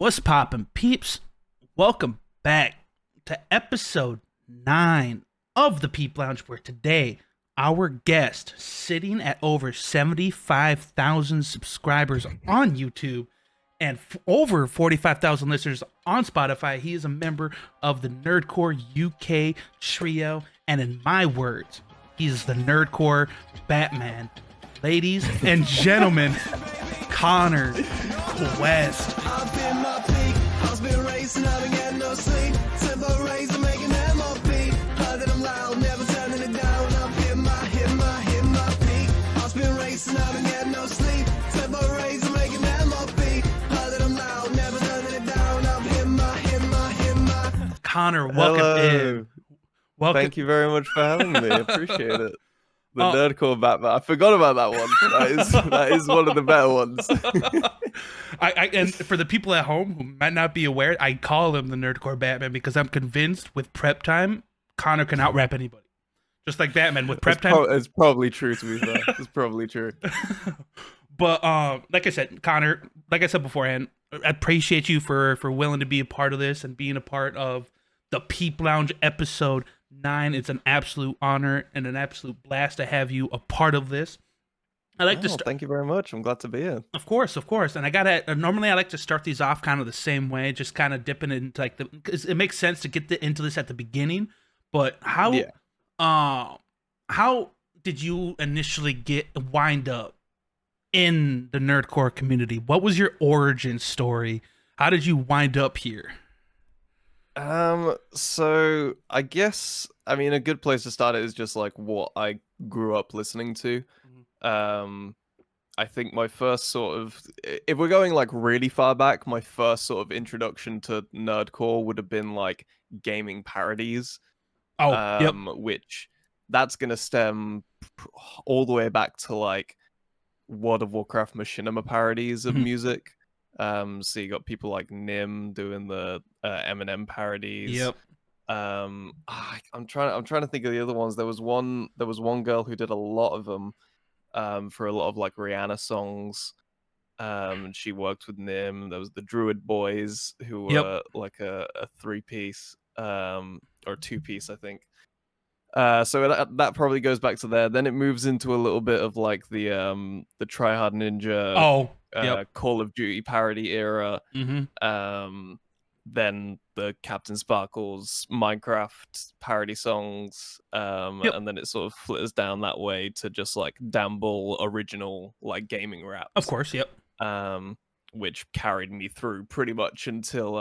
What's poppin', peeps? Welcome back to episode 9 of the Peep Lounge, where today our guest, sitting at over 75,000 subscribers on YouTube and over 45,000 listeners on Spotify, he is a member of the Nerdcore UK trio, and in my words, he's the Nerdcore Batman. Ladies and gentlemen, Connor Quest. I've been my peak. I've been racing, I've been getting no sleep. Tempo raising, making MOP. Heard that I'm loud, never turning it down. I've hit my peak. I've been racing, I've been getting no sleep. Tempo raising, making MOP. Heard that I'm loud, never turning it down. I've hit my. Connor, welcome Hello. in. Welcome. Thank you very much for having me. I appreciate it. The Oh. Nerdcore Batman. I forgot about that one. That is one of the better ones. And for the people at home who might not be aware, I call him the Nerdcore Batman because I'm convinced with prep time, Connor can out rap anybody. Just like Batman with prep time. It's probably true, to be fair. It's probably true. But like I said, Connor, like I said beforehand, I appreciate you for willing to be a part of this and being a part of the Peep Lounge episode 9. It's an absolute honor and an absolute blast to have you a part of this. I like to Thank you very much. I'm glad to be here. Of course. And I gotta normally I like to start these off kind of the same way, just kind of dipping into like because it makes sense to get into this at the beginning. But how did you initially get wind up in the nerdcore community? What was your origin story? How did you wind up here? So I guess a good place to start is just like what I grew up listening to. I think my first sort of, if we're going like really far back, my first sort of introduction to nerdcore would have been like gaming parodies. Yep. Which that's gonna stem all the way back to like World of Warcraft machinima parodies of music. So you got people like Nim doing the Eminem parodies. Yep. I'm trying to think of the other ones. There was one girl who did a lot of them for a lot of like Rihanna songs. She worked with Nim. There was the Druid Boys who were like a 3-piece or 2-piece, I think. So that probably goes back to there. Then it moves into a little bit of like the Try Hard Ninja Call of Duty parody era. Then the Captain Sparkles Minecraft parody songs, and then it sort of flitters down that way to just like Damble original like gaming raps. Of course, yep. Which carried me through pretty much until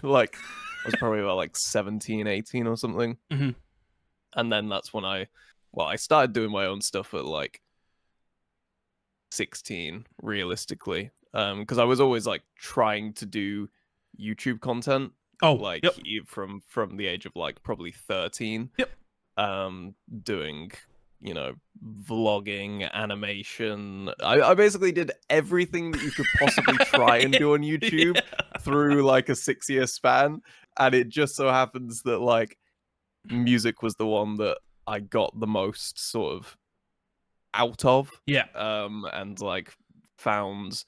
like I was probably about like 17, 18 or something. And then that's when I started doing my own stuff at like 16, realistically, because I was always like trying to do YouTube content. From the age of like probably 13. Doing vlogging, animation. I basically did everything that you could possibly try and do on YouTube through like a 6-year span, and it just so happens that like music was the one that I got the most sort of out of, and like found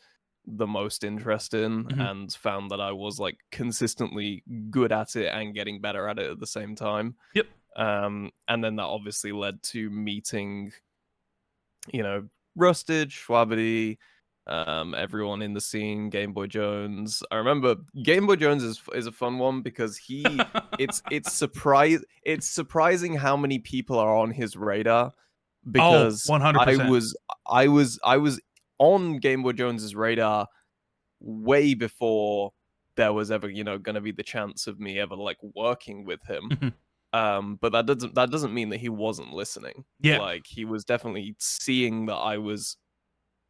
the most interest in, and found that I was like consistently good at it and getting better at it at the same time. And then that obviously led to meeting Rustage, Schwabity, everyone in the scene, Game Boy Jones. I remember Game Boy Jones is a fun one because it's surprising how many people are on his radar, because 100%. I was on Game Boy Jones's radar way before there was ever going to be the chance of me ever like working with him. But that doesn't mean that he wasn't listening. Like he was definitely seeing that I was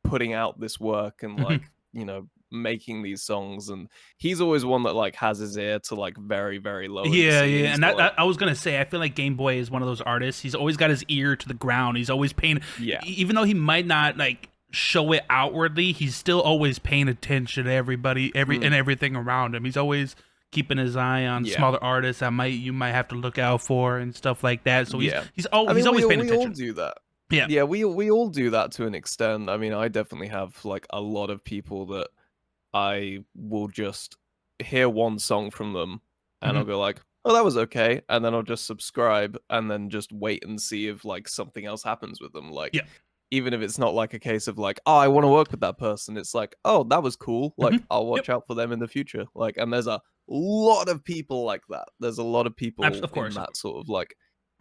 putting out this work and like making these songs, and he's always one that like has his ear to like very, very low. And I was gonna say, I feel like Game Boy is one of those artists. He's always got his ear to the ground. He's always paying, even though he might not like show it outwardly, he's still always paying attention to everybody, and everything around him. He's always keeping his eye on smaller artists that you might have to look out for and stuff like that. So he's always paying attention. We all do that. We all do that to an extent. I mean, I definitely have like a lot of people that I will just hear one song from them and I'll Mhm. go like, oh, that was okay, and then I'll just subscribe and then just wait and see if like something else happens with them. Like, Yeah. even if it's not like a case of like, oh, I want to work with that person, it's like, oh, that was cool. Like, Mhm. I'll Yep. watch out for them in the future. Like, and there's a lot of people like that. There's a lot of people Of in course. that sort of like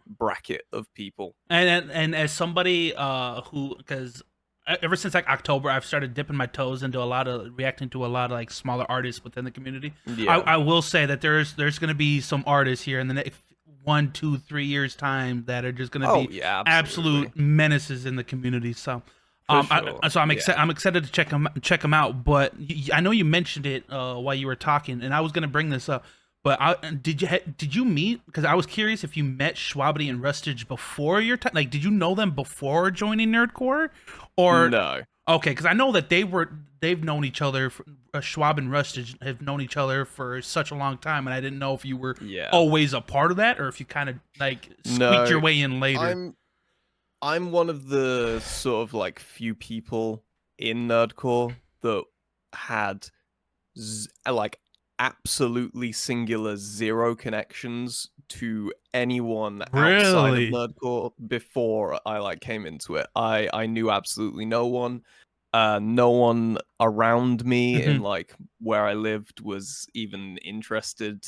bracket of people. And as somebody who, because ever since like October, I've started dipping my toes into a lot of reacting to a lot of like smaller artists within the community. I, Yeah. I will say that there's going to be some artists here in the next 1, 2, 3 years time that are just going to Oh be yeah, absolutely. absolute menaces in the community. So, For sure. so I'm Yeah. excited. I'm excited to check them out. But I know you mentioned it while you were talking, and I was going to bring this up. But did you meet? Because I was curious if you met Schwabity and Rustage before your time. Like, did you know them before joining Nerdcore, or No. okay? Because I know that they've known each other. Schwab and Rustage have known each other for such a long time, and I didn't know if you were Yeah. always a part of that, or if you kind of like squeaked No. your way in later. I'm one of the sort of like few people in Nerdcore that had like absolutely singular zero connections to anyone outside of Really? Nerdcore before I like came into it. I knew absolutely no one. No one around me in Hmm. like where I lived was even interested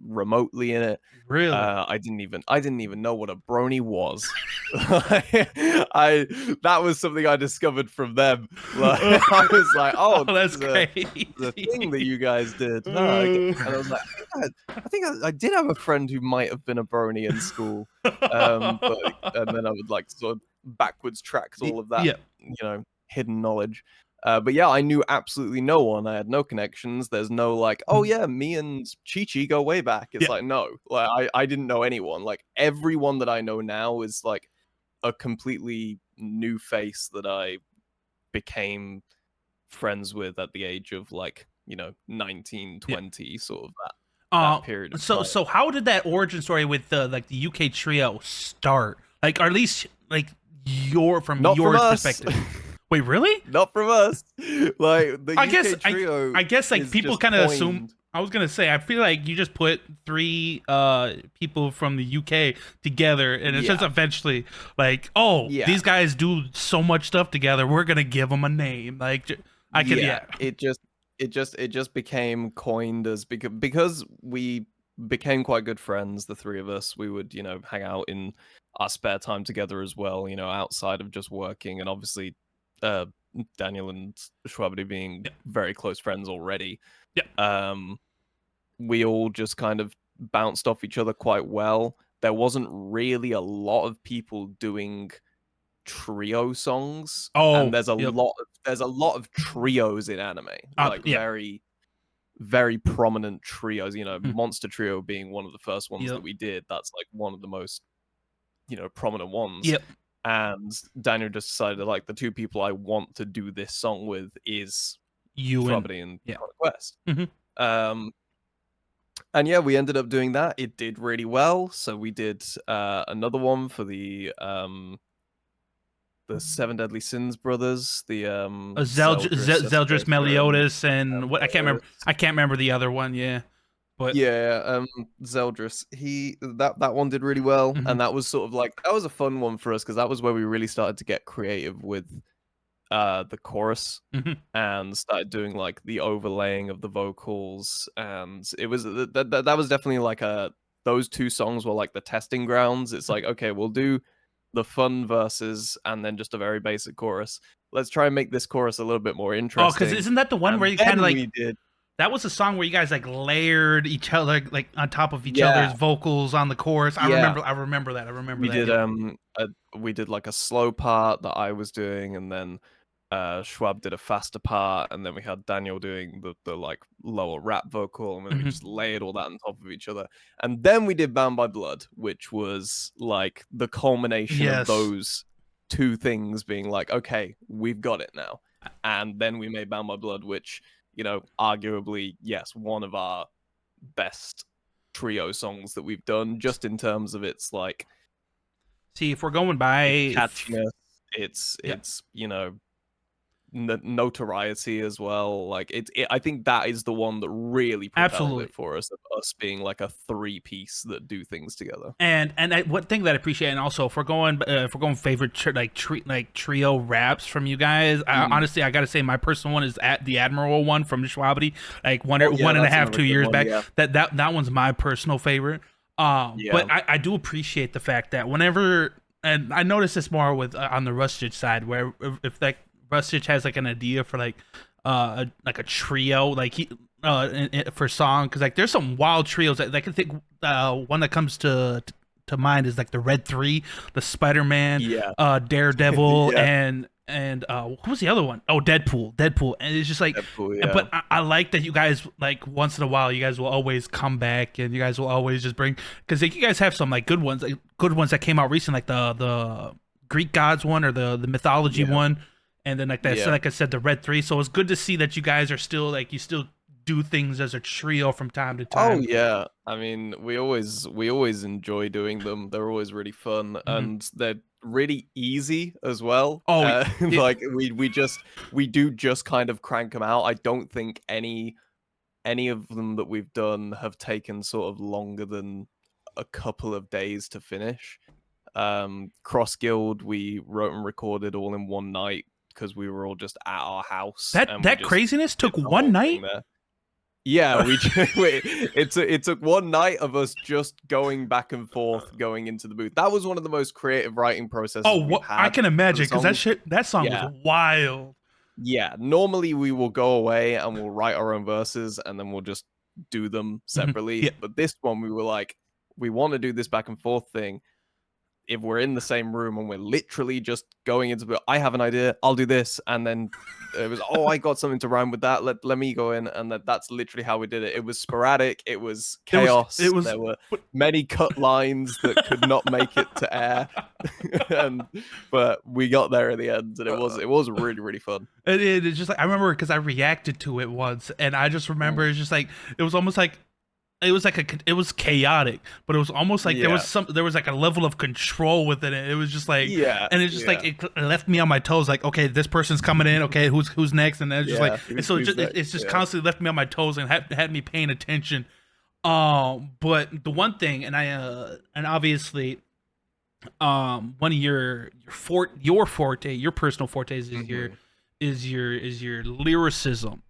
remotely in it. Really? I didn't even know what a brony was. I that was something I discovered from them. Like, I was like, oh, Oh, that's this is a crazy. the thing that you guys did. Huh, okay. And I was like, I think I did have a friend who might have been a brony in school. But and then I would like sort of backwards track all of that, Yeah. hidden knowledge. But yeah, I knew absolutely no one. I had no connections. There's no like, oh yeah, me and Chi Chi go way back. It's Yeah. like no, like I didn't know anyone. Like everyone that I know now is like a completely new face that I became friends with at the age of like 19, Yeah. 20, sort of that Uh, period of so time. so how did that origin story with the like the UK trio start? Like, or at least like from Not from your us. perspective. Wait, really? Not from us. Like the I guess UK trio I guess like is people just kind of assume. coined. I was gonna say I feel like you just put three people from the UK together, and it's just Yeah. eventually like, oh, Yeah. these guys do so much stuff together. We're gonna give them a name. Like, I could, Yeah, yeah. it just became coined as because we became quite good friends, the three of us. We would, hang out in our spare time together as well, outside of just working, and obviously uh Daniel and Schwabity being Yeah. very close friends already. Yeah. Um we all just kind of bounced off each other quite well. There wasn't really a lot of people doing trio songs, and Oh, there's a yep. lot of trios in anime, like Yeah. very very prominent trios, Hmm. Monster Trio being one of the first ones that Yep. we did. That's like one of the most prominent ones. Yep. And Daniel just decided like the two people I want to do this song with is You and Schwabity and yeah. Chronic Quest. Hmm. um and yeah, we ended up doing that. It did really well, so we did another one for the Seven Deadly Sins brothers, the Zeldris, Zeldris Essicacia, and Meliodas and what I can't remember. Meliodas. I can't remember the other one. Yeah, but Yeah, Zeldris. That one did really well, mhm, and that was sort of like that was a fun one for us because that was where we really started to get creative with the chorus mhm. and started doing like the overlaying of the vocals, and it was that was definitely like those two songs were like the testing grounds. It's like, okay, we'll do the fun verses and then just a very basic chorus. Let's try and make this chorus a little bit more Oh, because interesting. isn't that the one where And you kind of then like we did, that was a song where you guys like layered each other like on top of each yeah, other's vocals on the chorus. yeah. I remember that. I remember We that. did Yep. we did like a slow part that I was doing, and then Schwab did a faster part, and then we had Daniel doing the like lower rap vocal, and then we Mhm. just layered all that on top of each other. And then we did Bound by Blood, which was like the culmination of Yes. those two things being like, okay, we've got it now. And then we made Bound by Blood, which, arguably, yes, one of our best trio songs that we've done, just in terms of its like See, if we're going by, its catchiness, yeah, its notoriety as well. Like I think that is the one that really propelled Absolutely. it for us, of us being like a three-piece that do things together. And one thing that I appreciate, and also if we're going favorite trio raps from you guys, Mhm. honestly, I gotta say my personal one is at the Admiral one from Schwabity, like one Oh or yeah, one and a that's half another 2 years good one. back. Yeah, That one's my personal favorite. yeah, But I do appreciate the fact that whenever, and I notice this more with on the Rustage side, where if like Rustage has like an idea for like a trio, like he for song, because like there's some wild trios that I can think one that comes to mind is like the Red Three, the Spider-Man, yeah, Daredevil, yeah. and who was the other one? Oh, Deadpool, and it's just like, Deadpool, yeah. but I like that you guys like once in a while you guys will always come back and you guys will always just bring, because like, you guys have some like good ones that came out recently, like the Greek gods one or the mythology Yeah, one, and then like that, so yeah. like I said, the Red Three. So it's good to see that you guys are still like, you still do things as a trio from time to Oh time. yeah. I mean, we always enjoy doing them. They're always really fun, Mhm. and they're really easy as well. Oh, yeah. Like we do just kind of crank them out. I don't think any of them that we've done have taken sort of longer than a couple of days to finish. Cross Guild, we wrote and recorded all in one night because we were all just at our house and we That just craziness did took the one whole thing night. there. Yeah, it took one night of us just going back and forth, going into the booth. That was one of the most creative writing processes Oh, we've what I had can for the imagine, because songs. that song was Yeah, wild. yeah. Normally we will go away and we'll write our own verses and then we'll just do them Mhm. separately. Yeah. But this one we were like, we want to do this back and forth thing. If we're in the same room and we're literally just going into the, I have an idea, I'll do this, and then it was, oh, I got something to rhyme with that. Let me go in, and that's literally how we did it. It was sporadic, it was It chaos. was There were many cut lines that could not make it to air, and but we got there at the end, and it was really really fun. it's just like I remember because I reacted to it once, and I just remember Mm. it's just like it was almost like it was chaotic, but it was almost like Yeah, there was like a level of control within it. It was just like, yeah, and it's just like yeah, it left me on my toes. Like, okay, this person's coming in. Okay, who's next? And then it's just like, yeah. and so Who's next? it's just Yeah. constantly left me on my toes and had me paying attention. But the one thing, and obviously, one of your forte, your personal fortes is Mhm. your lyricism.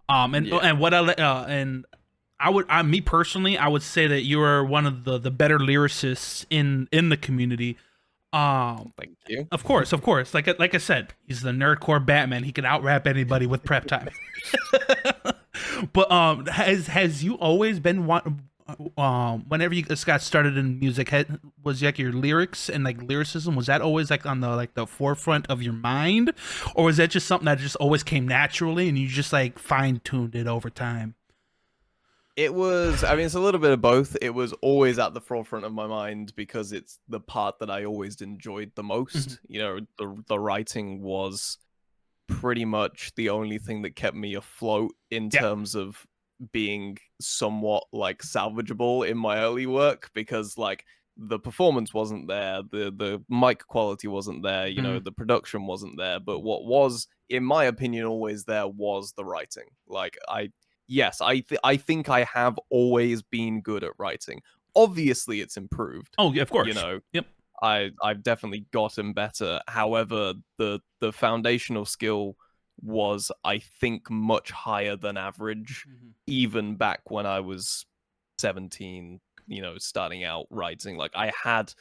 Yeah. And what and me personally, I would say that you are one of the better lyricists in the community. Um, Thank you. of course, like I said, he's the nerdcore Batman. He can out rap anybody with prep time. But has you always been one? Whenever you just got started in music, was like your lyrics and like lyricism, was that always like on the forefront of your mind, or was that just something that just always came naturally and you just like fine tuned it over time? It was, I mean, it's a little bit of both. It was always at the forefront of my mind because it's the part that I always enjoyed the Mhm. most. You know, the writing was pretty much the only thing that kept me afloat in Yeah. terms of being somewhat like salvageable in my early work, because like the performance wasn't there, the mic quality wasn't there, you know, Mhm. the production wasn't there, but what was, in my opinion, always there was the writing. Like yes, I think I have always been good at writing. Obviously it's improved, Oh yeah, of you course. know. Yep. I've definitely gotten better. However, the foundational skill was, I think, much higher than average, Mhm. even back when I was 17, you know, starting out writing. Like I had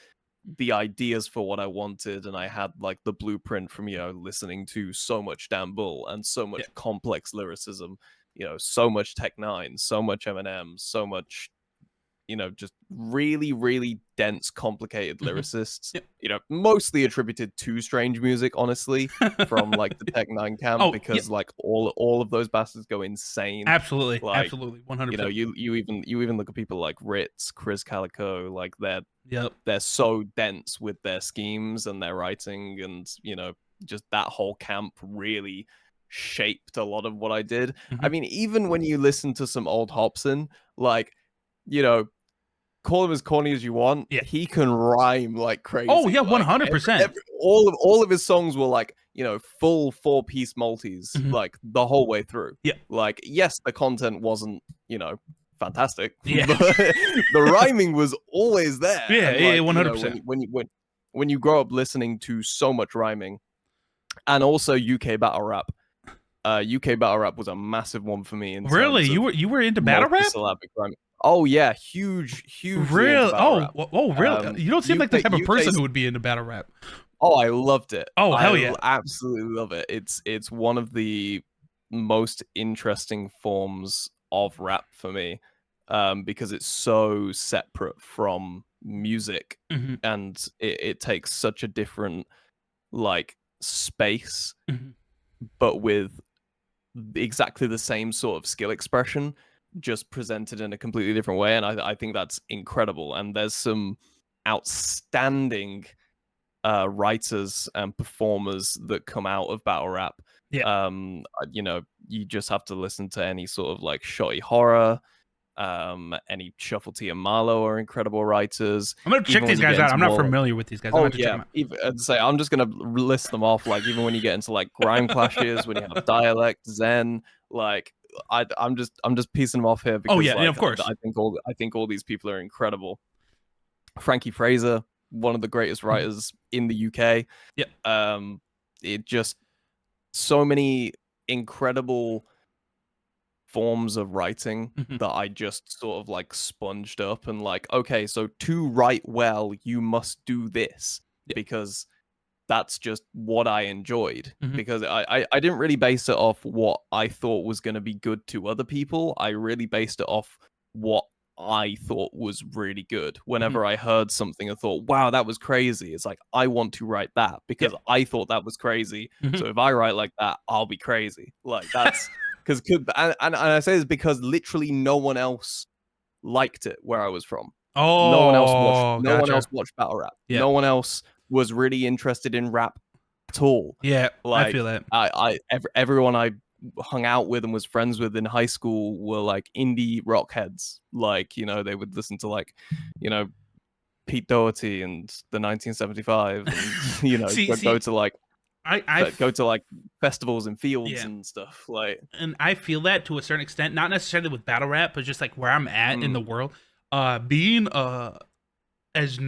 the ideas for what I wanted, and I had like the blueprint from, you know, listening to so much Dan Bull and so Yeah. much complex lyricism, you know, so much Tech Nine, so much Eminem, so much, you know, just really, really dense, complicated Mhm. lyricists, Yep. you know, mostly attributed to Strange Music, honestly, from like the Tech Nine camp, Oh yeah, because like all of those bastards go insane. absolutely, Like, absolutely, 100. you know, percent you even look at people like Ritz, Chris Calico, like Yep. they're so dense with their schemes and their writing, and you know, just that whole camp really shaped a lot of what I did. I Mhm. mean, even when you listen to some old Hobson, like, you know, call him as corny as you want, Yeah. he can rhyme like Oh crazy. yeah, one Like hundred percent. all of his songs were like full 4-piece multis Mhm. like the whole way through. Yeah. Like, yes, the content wasn't, fantastic, Yeah. but the rhyming was always there. Yeah, And yeah, like, 100%. when you grow up listening to so much rhyming, and also UK battle rap, UK battle rap was a massive one for me in Really? terms of You were into battle rap? multisyllabic rhyming. Oh yeah, hugely into Real? battle Oh, rap. really? You don't seem like the type of person UK's who would be into battle rap. Oh, I loved it. Oh, hell yeah. Absolutely love it. It's one of the most interesting forms of rap for me, because it's so separate from music, Mhm, and it takes such a different like space, mhm. but with exactly the same sort of skill expression, just presented in a completely different way. And I think that's incredible. And there's some outstanding writers and performers that come out of battle rap. Yeah. You just have to listen to any sort of like Shotty Horror, any Shuffle T and Marlowe are incredible writers. I'm gonna check Even when these you get guys out. into I'm not more, familiar with these guys. I'm oh about to check yeah, them out. even, I'd say I'm just gonna list them off. Like, even when you get into like grime clashes, when you have dialect, Zen, like I'm just piecing them off here Oh because yeah, like of course. I think all these people are incredible. Frankie Fraser, one of the greatest writers in the UK. Yeah. It just so many incredible forms of writing Mhm. that I just sort of like sponged up and like, okay, so to write well, you must do this, Yeah. because that's just what I enjoyed. Mhm. Because I didn't really base it off what I thought was going to be good to other people. I really based it off what I thought was really good. Whenever I heard something, I thought, wow, that was crazy. It's like, I want to write that because I thought that was crazy. Mhm. So if I write like that, I'll be crazy. Like, that's because and I say this because literally no one else liked it where I was from. No one else watched. Oh, No one gotcha. else watched battle rap. Yeah. No one else was really interested in rap at all. Yeah, I Like, feel that. everyone I hung out with and was friends with in high school were like indie rock heads. Like, they would listen to like, Pete Doherty and the 1975, and go to like I go to like festivals and fields Yeah. and stuff. Like, and I feel that to a certain extent, not necessarily with battle rap, but just like where I'm at in the world. Being as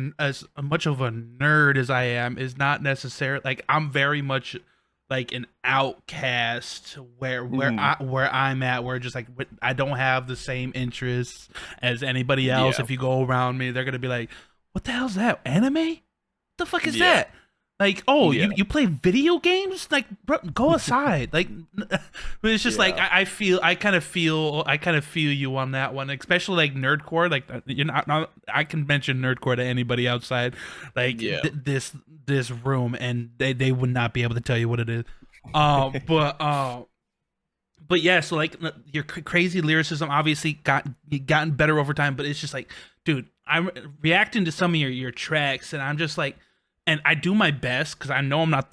much of a nerd as I am is not necessarily like I'm very much like an outcast where I'm at, where just like I don't have the same interests as anybody else. Yeah. If you go around me, they're gonna be like, "What the hell's that? Anime? What the fuck is Yeah. that?" Like, oh, Yeah. you play video games? Like, bro, go aside. Like, but it's just like Yeah. I kind of feel you on that one, especially like nerdcore. Like, I can mention nerdcore to anybody outside, like Yeah. this room, and they would not be able to tell you what it is. But yeah, so like your crazy lyricism obviously gotten better over time, but it's just like, dude, I'm reacting to some of your tracks, and I'm just like. And I do my best because I know I'm not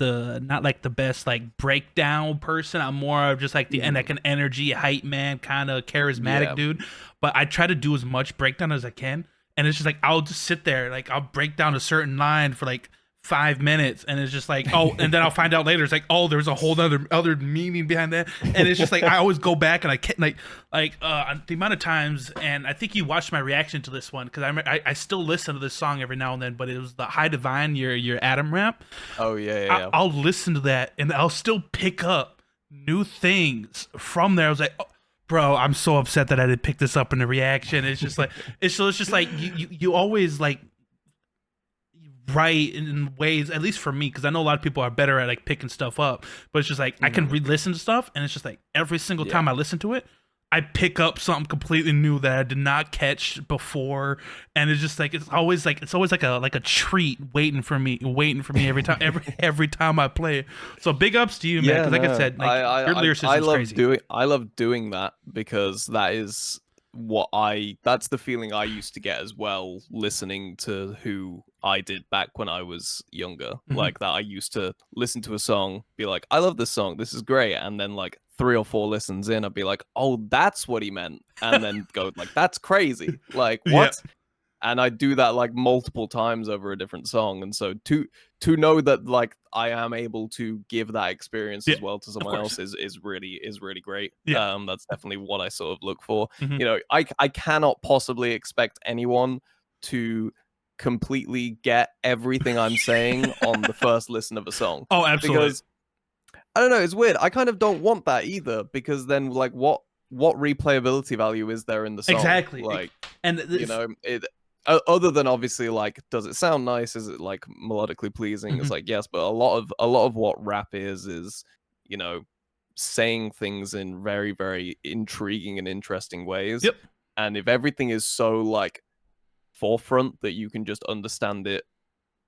like the best like breakdown person. I'm more of just like and like an energy hype man, kind of charismatic dude. But I try to do as much breakdown as I can, and it's just like I'll just sit there, like I'll break down a certain line for like 5 minutes, and it's just like, oh, and then I'll find out later it's like, oh, there's a whole other meaning behind that, and it's just like I always go back and I can't like the amount of times, and I think you watched my reaction to this one because I still listen to this song every now and then, but it was the High Divine, your Adam rap. Oh yeah. I'll listen to that and I'll still pick up new things from there. I was like, oh, bro, I'm so upset that I didn't pick this up in the reaction. It's just like it's just like you always like write in ways, at least for me, because I know a lot of people are better at like picking stuff up, but it's just like I can re-listen to stuff, and it's just like every single time I listen to it, I pick up something completely new that I did not catch before, and it's just like it's always like a treat waiting for me every time every time I play it. So big ups to you, man, because like I said, like your lyricism is crazy. I love doing that because that is that's the feeling I used to get as well, listening to who I did back when I was younger. Like that, I used to listen to a song, be like, I love this song, this is great, and then like 3 or 4 listens in, I'd be like, oh, that's what he meant, and then go like, that's crazy, like what? and I do that like multiple times over a different song. And so to know that like I am able to give that experience Yeah, as well to of someone course. else is really great. Yeah. That's definitely what I sort of look for. Mhm. You know, I cannot possibly expect anyone to completely get everything I'm saying on the first listen of a song, Oh, absolutely. because I don't know, it's weird. I kind of don't want that either, because then like what replayability value is there in the song? Exactly. Like, And you this, know, it other than obviously like, does it sound nice? Is it like melodically pleasing? It's mhm. like yes, but a lot of what rap is, you know, saying things in very, very intriguing and interesting ways. Yep. And if everything is so like forefront that you can just understand it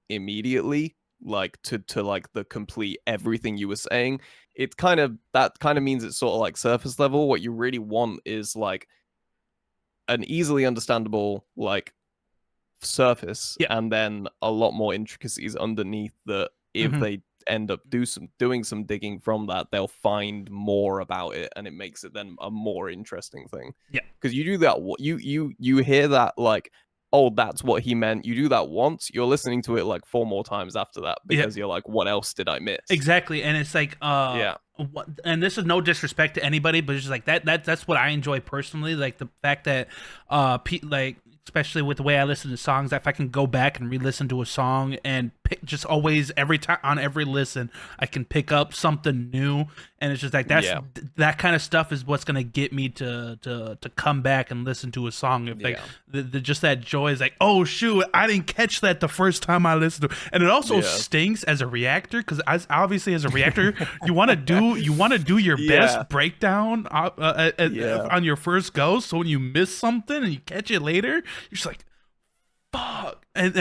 immediately, like to like the complete everything you were saying, it kind of that kind of means it's sort of like surface level. What you really want is like an easily understandable like surface, Yeah. and then a lot more intricacies underneath that. If Mhm. they end up doing some digging from that, they'll find more about it, and it makes it then a more interesting thing. Yeah. Because you do that, you hear that like, oh, that's what he meant. You do that once, you're listening to it like 4 more times after that, Yeah. because you're like, what else did I miss? Exactly, and it's like, Yeah, what, and this is no disrespect to anybody, but it's just like that's what I enjoy personally, like the fact that, like especially with the way I listen to songs, if I can go back and re-listen to a song and pick, just always every time on every listen, I can pick up something new, and it's just like yeah, that kind of stuff is what's gonna get me to come back and listen to a song. If like yeah, the just that joy is like, oh shoot, I didn't catch that the first time I listened to it. And it also yeah. stinks as a reactor, because obviously as a reactor you want to do your Yeah, best breakdown yeah, on your first go, so when you miss something and you catch it later, you're just like, fuck. And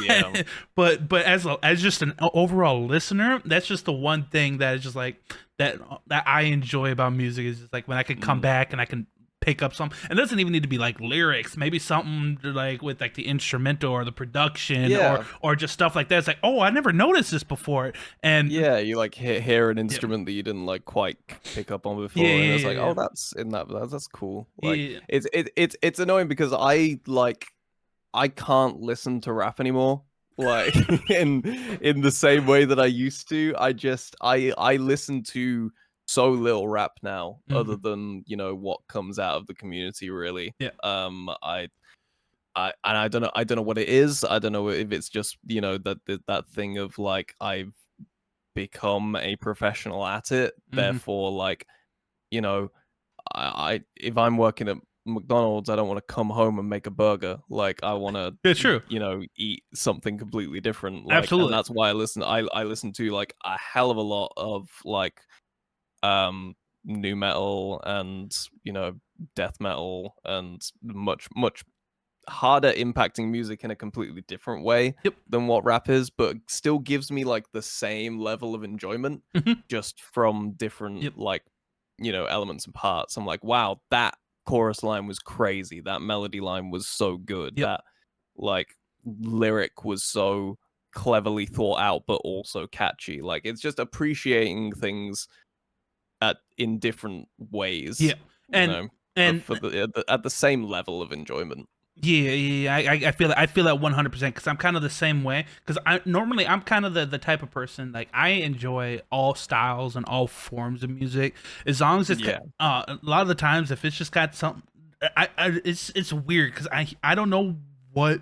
yeah, but as just an overall listener, that's just the one thing that is just like that I enjoy about music, is just like when I can come mm, back and I can pick up some. And it doesn't even need to be like lyrics, maybe something like with like the instrumental or the production, yeah. or just stuff like that. It's like, oh, I never noticed this before. And Yeah, you like hear an yeah, instrument that you didn't like quite pick up on yeah, before, and yeah, it's yeah, like, yeah, oh, that's cool. yeah, Like, yeah. it's annoying because I can't listen to rap anymore. Like in the same way that I used to. I listen to so little rap now, other Mhm. than what comes out of the community really. Yeah. I don't know what it is. I don't know if it's just that thing of like I've become a professional at it. Mhm. Therefore, like, you know, I if I'm working at McDonald's, I don't want to come home and make a burger. Like, I want to, It's true. eat something completely different. Like, and Absolutely. that's why I listen to like a hell of a lot of like new metal and death metal and much harder impacting music in a completely different way Yep. than what rap is, but still gives me like the same level of enjoyment, Mhm. just from different Yep. like elements and parts. I'm like, wow, that chorus line was crazy, that melody line was so good, Yep. that like lyric was so cleverly thought out but also catchy. Like, it's just appreciating things in different Yeah. ways, you And know, and for at the same level of enjoyment. yeah, yeah, yeah. I feel that 100%, because I'm kind of the same way. Because I'm kind of the type of person, like, I enjoy all styles and all forms of music, as long as Yeah, a lot of the times if it's just got something. It's weird, because I don't know what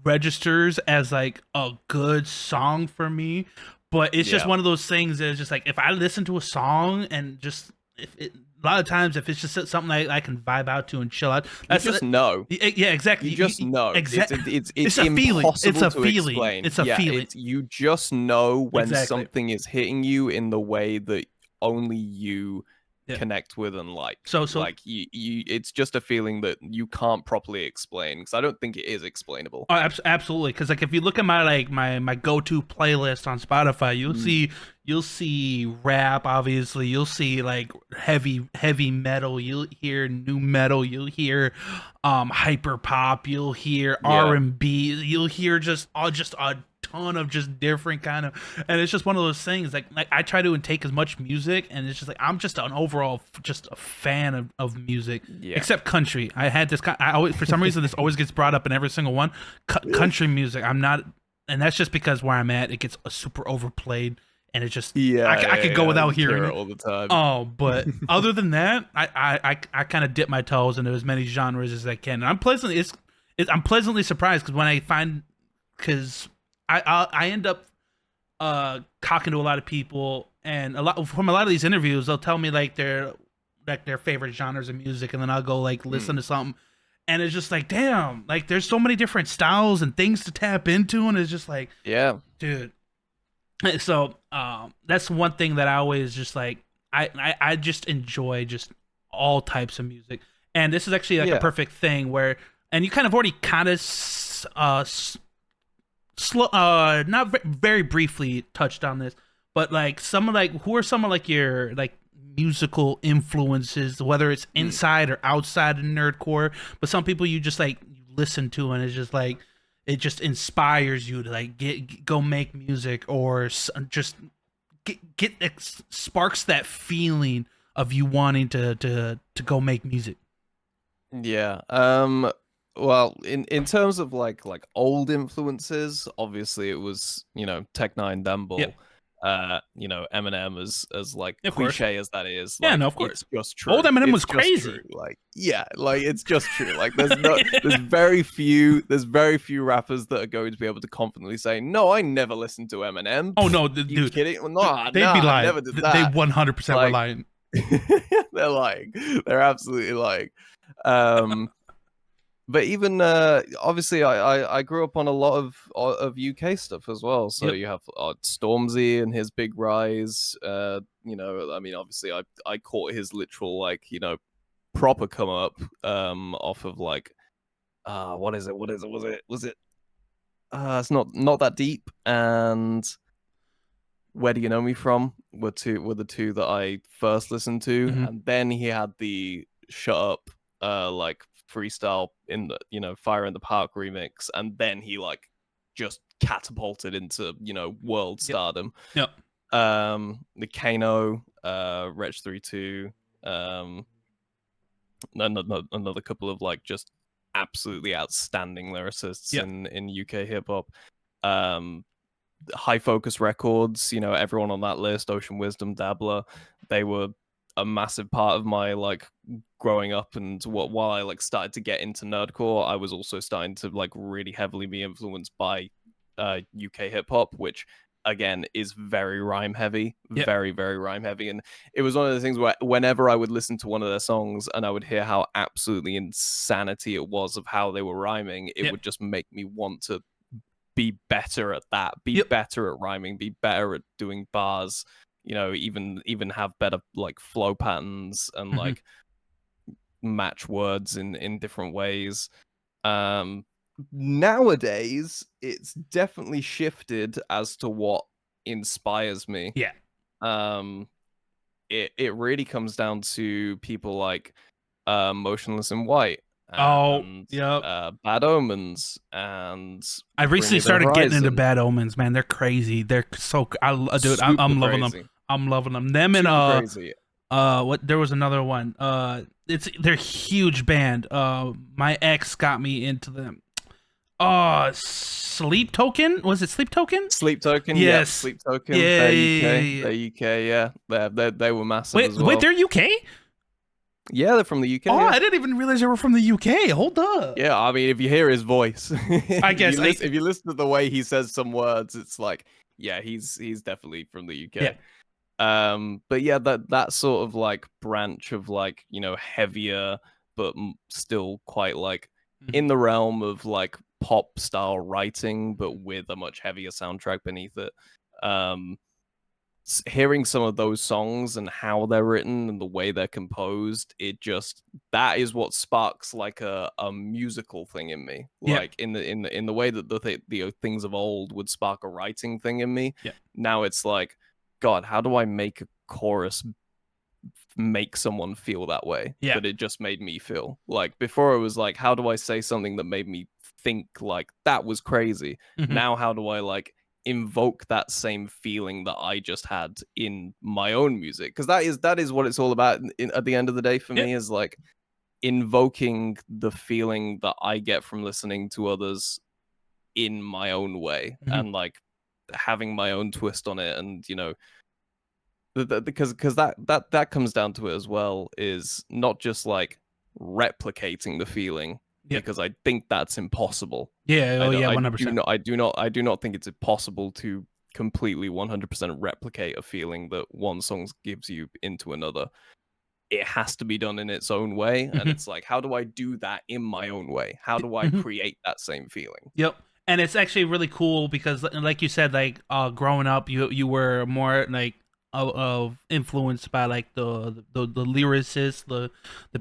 registers as like a good song for me, but it's just yeah. one of those things that is just like, if I listen to a song and just if it a lot of times if it's just something I can vibe out to and chill out, You that's just know. yeah, exactly. You just know. It's It's a feeling. It's impossible a to feeling. explain. It's a Yeah, feeling. it's you just know when Exactly. something is hitting you in the way that only you Yeah. connect with and like. So Like, you it's just a feeling that you can't properly explain, because I don't think it is explainable. oh, absolutely, because like if you look at my like my go-to playlist on Spotify, Mm, you'll see rap, obviously, you'll see like heavy metal, you'll hear new metal, you'll hear hyper pop, you'll hear yeah. R&B, you'll hear just a ton of just different kind of, and it's just one of those things. Like I try to intake as much music, and it's just like I'm just an overall just a fan of music, Yeah. except country. I had this. I always, for some reason, this always gets brought up in every single one. Country music. I'm not, and that's just because where I'm at, it gets super overplayed. And it's just I could go without hearing it it all the time. Oh, but other than that, I kind of dip my toes into as many genres as I can. And I'm pleasantly surprised because when I find because I end up talking to a lot of people, and a lot of these interviews they'll tell me like their favorite genres of music, and then I'll go like listen to something, and it's just like damn, like there's so many different styles and things to tap into, and it's just like dude. So that's one thing that I always just like I just enjoy just all types of music, and this is actually like a perfect thing where, and you kind of already kind of slow not very briefly touched on this, but like who are some of like your like musical influences, whether it's inside or outside of nerdcore, but some people you just like listen to and it's just like it just inspires you to like go make music, or just sparks that feeling of you wanting to go make music. Yeah. Well, in terms of like old influences, obviously it was, Tech Nine, Dumble. Yep. Eminem as like Of course. cliche as that is. Yeah, like, no, of course. It's just true. Old Eminem It's was just crazy. true. Like, yeah, like it's just true. Like there's very few rappers that are going to be able to confidently say, no, I never listened to Eminem. Oh no, You dude. kidding? Well, They'd be lying. I never did that. They 100% were lying. They're lying. They're absolutely lying. But even obviously, I grew up on a lot of UK stuff as well. So you have Stormzy and his big rise. I mean, obviously, I caught his literal like proper come up off of like what is it? Was it? It's not that deep. And Where Do You Know Me From were the two that I first listened to, and then he had the Shut Up like freestyle in the Fire in the Park remix, and then he like just catapulted into world stardom. Yep. The Kano, Wretch 32, another couple of like just absolutely outstanding lyricists in UK hip hop. High Focus Records, everyone on that list, Ocean Wisdom, Dabbler, they were a massive part of my like growing up. And while I like started to get into nerdcore, I was also starting to like really heavily be influenced by UK hip hop, which again is very rhyme heavy, very rhyme heavy. And it was one of the things where whenever I would listen to one of their songs and I would hear how absolutely insanity it was of how they were rhyming, it would just make me want to be better at that, be better at rhyming, be better at doing bars, even have better like flow patterns and like match words in different ways. Nowadays it's definitely shifted as to what inspires me. It really comes down to people like Motionless in White and Bad Omens, and I recently started getting into Bad Omens, man. They're crazy. They're so I'm loving them. I'm loving them. Them and what there was another one. They're huge band. My ex got me into them. Sleep Token? Was it Sleep Token? Sleep Token, yes. Yeah, Sleep Token. They're UK, yeah. They were massive as well. Wait, they're UK? Yeah, they're from the UK. Oh, yeah. I didn't even realize they were from the UK. Hold up. Yeah, I mean, if you hear his voice, I guess if you listen to the way he says some words, it's like, yeah, he's definitely from the UK. Yeah. But yeah, that sort of like branch of like heavier, but still quite like in the realm of like pop style writing, but with a much heavier soundtrack beneath it. Hearing some of those songs and how they're written and the way they're composed, that is what sparks like a musical thing in me. Like in the way that the things of old would spark a writing thing in me. Now it's like, God, how do I make a chorus make someone feel that way? But it just made me feel. Like before it was like, how do I say something that made me think like that was crazy? Now how do I like invoke that same feeling that I just had in my own music, because that is what it's all about at the end of the day for Yeah. me, is like invoking the feeling that I get from listening to others in my own way, Mhm. and like having my own twist on it. And because that comes down to it as well, is not just like replicating the feeling, Yeah. because I think that's impossible. Yeah. Oh yeah. I do 100%. not I do not think it's possible to completely 100% replicate a feeling that one song gives you into another. It has to be done in its own way, and Mhm. it's like, how do I do that in my own way? How do I Mhm. create that same feeling? Yep. And it's actually really cool because, like you said, like growing up, you were more like of influenced by like the lyricists,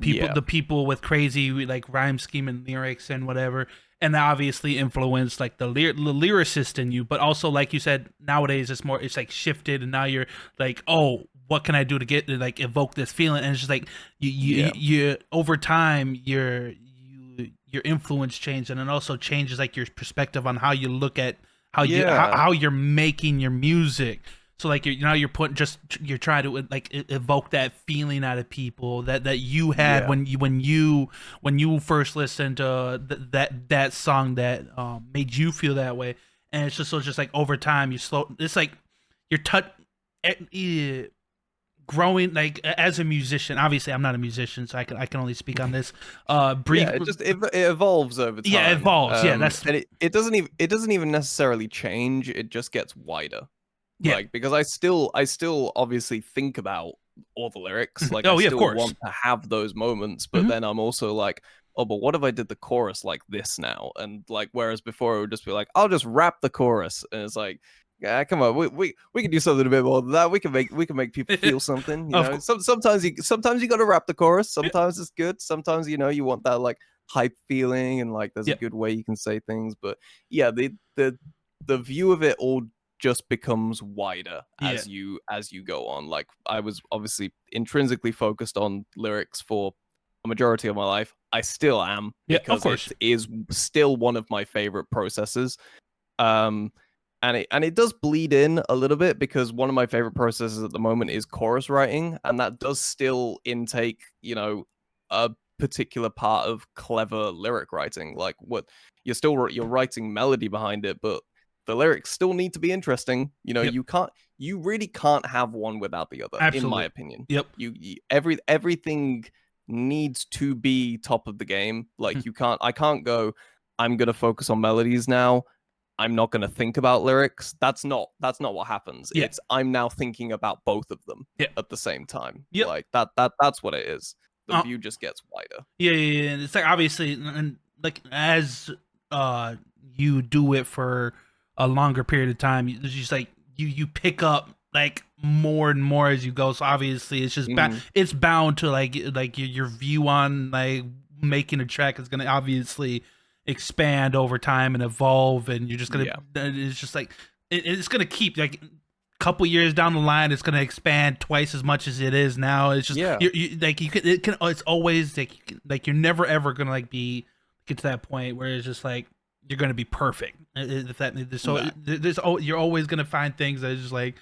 Yeah, the people with crazy like rhyme scheme and lyrics and whatever, and that obviously influenced like the lyricist in you. But also, like you said, nowadays it's like shifted, and now you're like, oh, what can I do to get like evoke this feeling? And it's just like yeah, you over time your influence changed, and it also changes like your perspective on how you look at yeah, how you're making your music. So like you're putting just you're trying to like evoke that feeling out of people that you had yeah, when you first listened to that song that made you feel that way. And it's just so just like over time you slow, it's like you're growing like as a musician. Obviously I'm not a musician, so I can only speak on this brief. yeah. It evolves over Yeah, it time, evolves. Yeah, that's and it doesn't even necessarily change. It just gets wider. yeah. Like, because I still obviously think about all the lyrics. Like, I Oh yeah, of still course. want to have those moments, but Mhm. then I'm also like, oh, but what if I did the chorus like this now? And like, whereas before it would just be like, I'll just rap the chorus, and it's like, yeah, come on, we can do something a bit more than that. We can make people feel something. Of course. Sometimes you got to rap the chorus. Yeah. Sometimes it's good. Sometimes you want that like hype feeling, and like there's a Yeah. good way you can say things. But yeah, the view of it all just becomes wider Yeah. as you go on. Like, I was obviously intrinsically focused on lyrics for a majority of my life. I still am, Yeah. Of because it course. is still one of my favorite processes. Um, and it does bleed in a little bit, because one of my favorite processes at the moment is chorus writing, and that does still intake, a particular part of clever lyric writing. Like, what you're writing melody behind it, but the lyrics still need to be interesting. Yep. You really can't have one without the other, in my Absolutely. opinion. Yep. Everything needs to be top of the game. Like, I can't go, I'm gonna focus on melodies now, I'm not going to think about lyrics. That's not what happens. Yeah. It's, I'm now thinking about both of them Yeah. at the same time. Yep. Like, that's what it is. The Uh, view just gets wider. yeah. And it's like obviously, and like as uh you do it for a longer period of time, it's just like you pick up like more and more as you go. So obviously, it's just Mhm. it's bound to like your view on like making a track is gonna obviously expand over time and evolve, and you're just gonna Yeah. it's just like it's gonna keep like couple years down the line it's going to expand twice as much as it is now. It's just Yeah. you like you can it can it's always like like you're never ever going to like be get to that point where it's just like you're going to be perfect. If that so Nah. you're always going to find things that is just like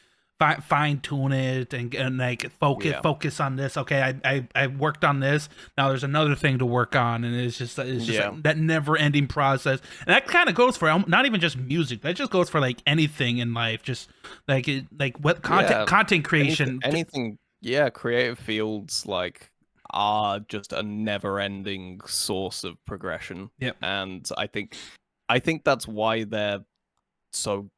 fine tune it and like Yeah. focus on this. Okay, I worked on this. Now there's another thing to work on, and it's just Yeah. like that never ending process. And that kind of goes for not even just music. That just goes for like anything in life. Just like like what Yeah. content creation. Anything, yeah, creative fields like are just a never-ending source of progression. Yep. And I think that's why they're so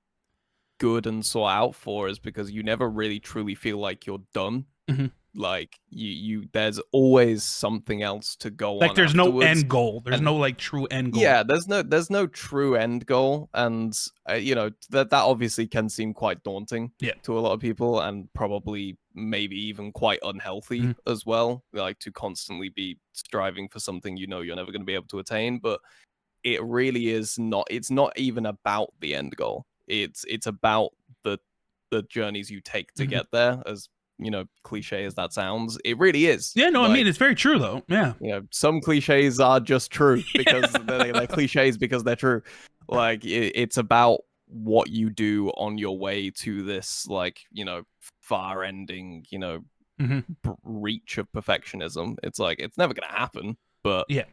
good and sought out for, is because you never really truly feel like you're done. Mhm. Like, you there's always something else to go Like on there's no afterwards. end goal. There's And no like true end goal. yeah, there's no true end goal, and that obviously can seem quite daunting Yeah. to a lot of people, and probably maybe even quite unhealthy Mhm. as well, like to constantly be striving for something you're never going to be able to attain. But it really is not, it's not even about the end goal. It's about the journeys you take to Mhm. get there, as cliche as that sounds. It really is. Yeah, no, I mean Like, it's very true though. Yeah. some cliches are just true because they're cliches because they're true. Like, it's about what you do on your way to this, like, far ending, reach of perfectionism. It's like, it's never going to happen, but Yeah.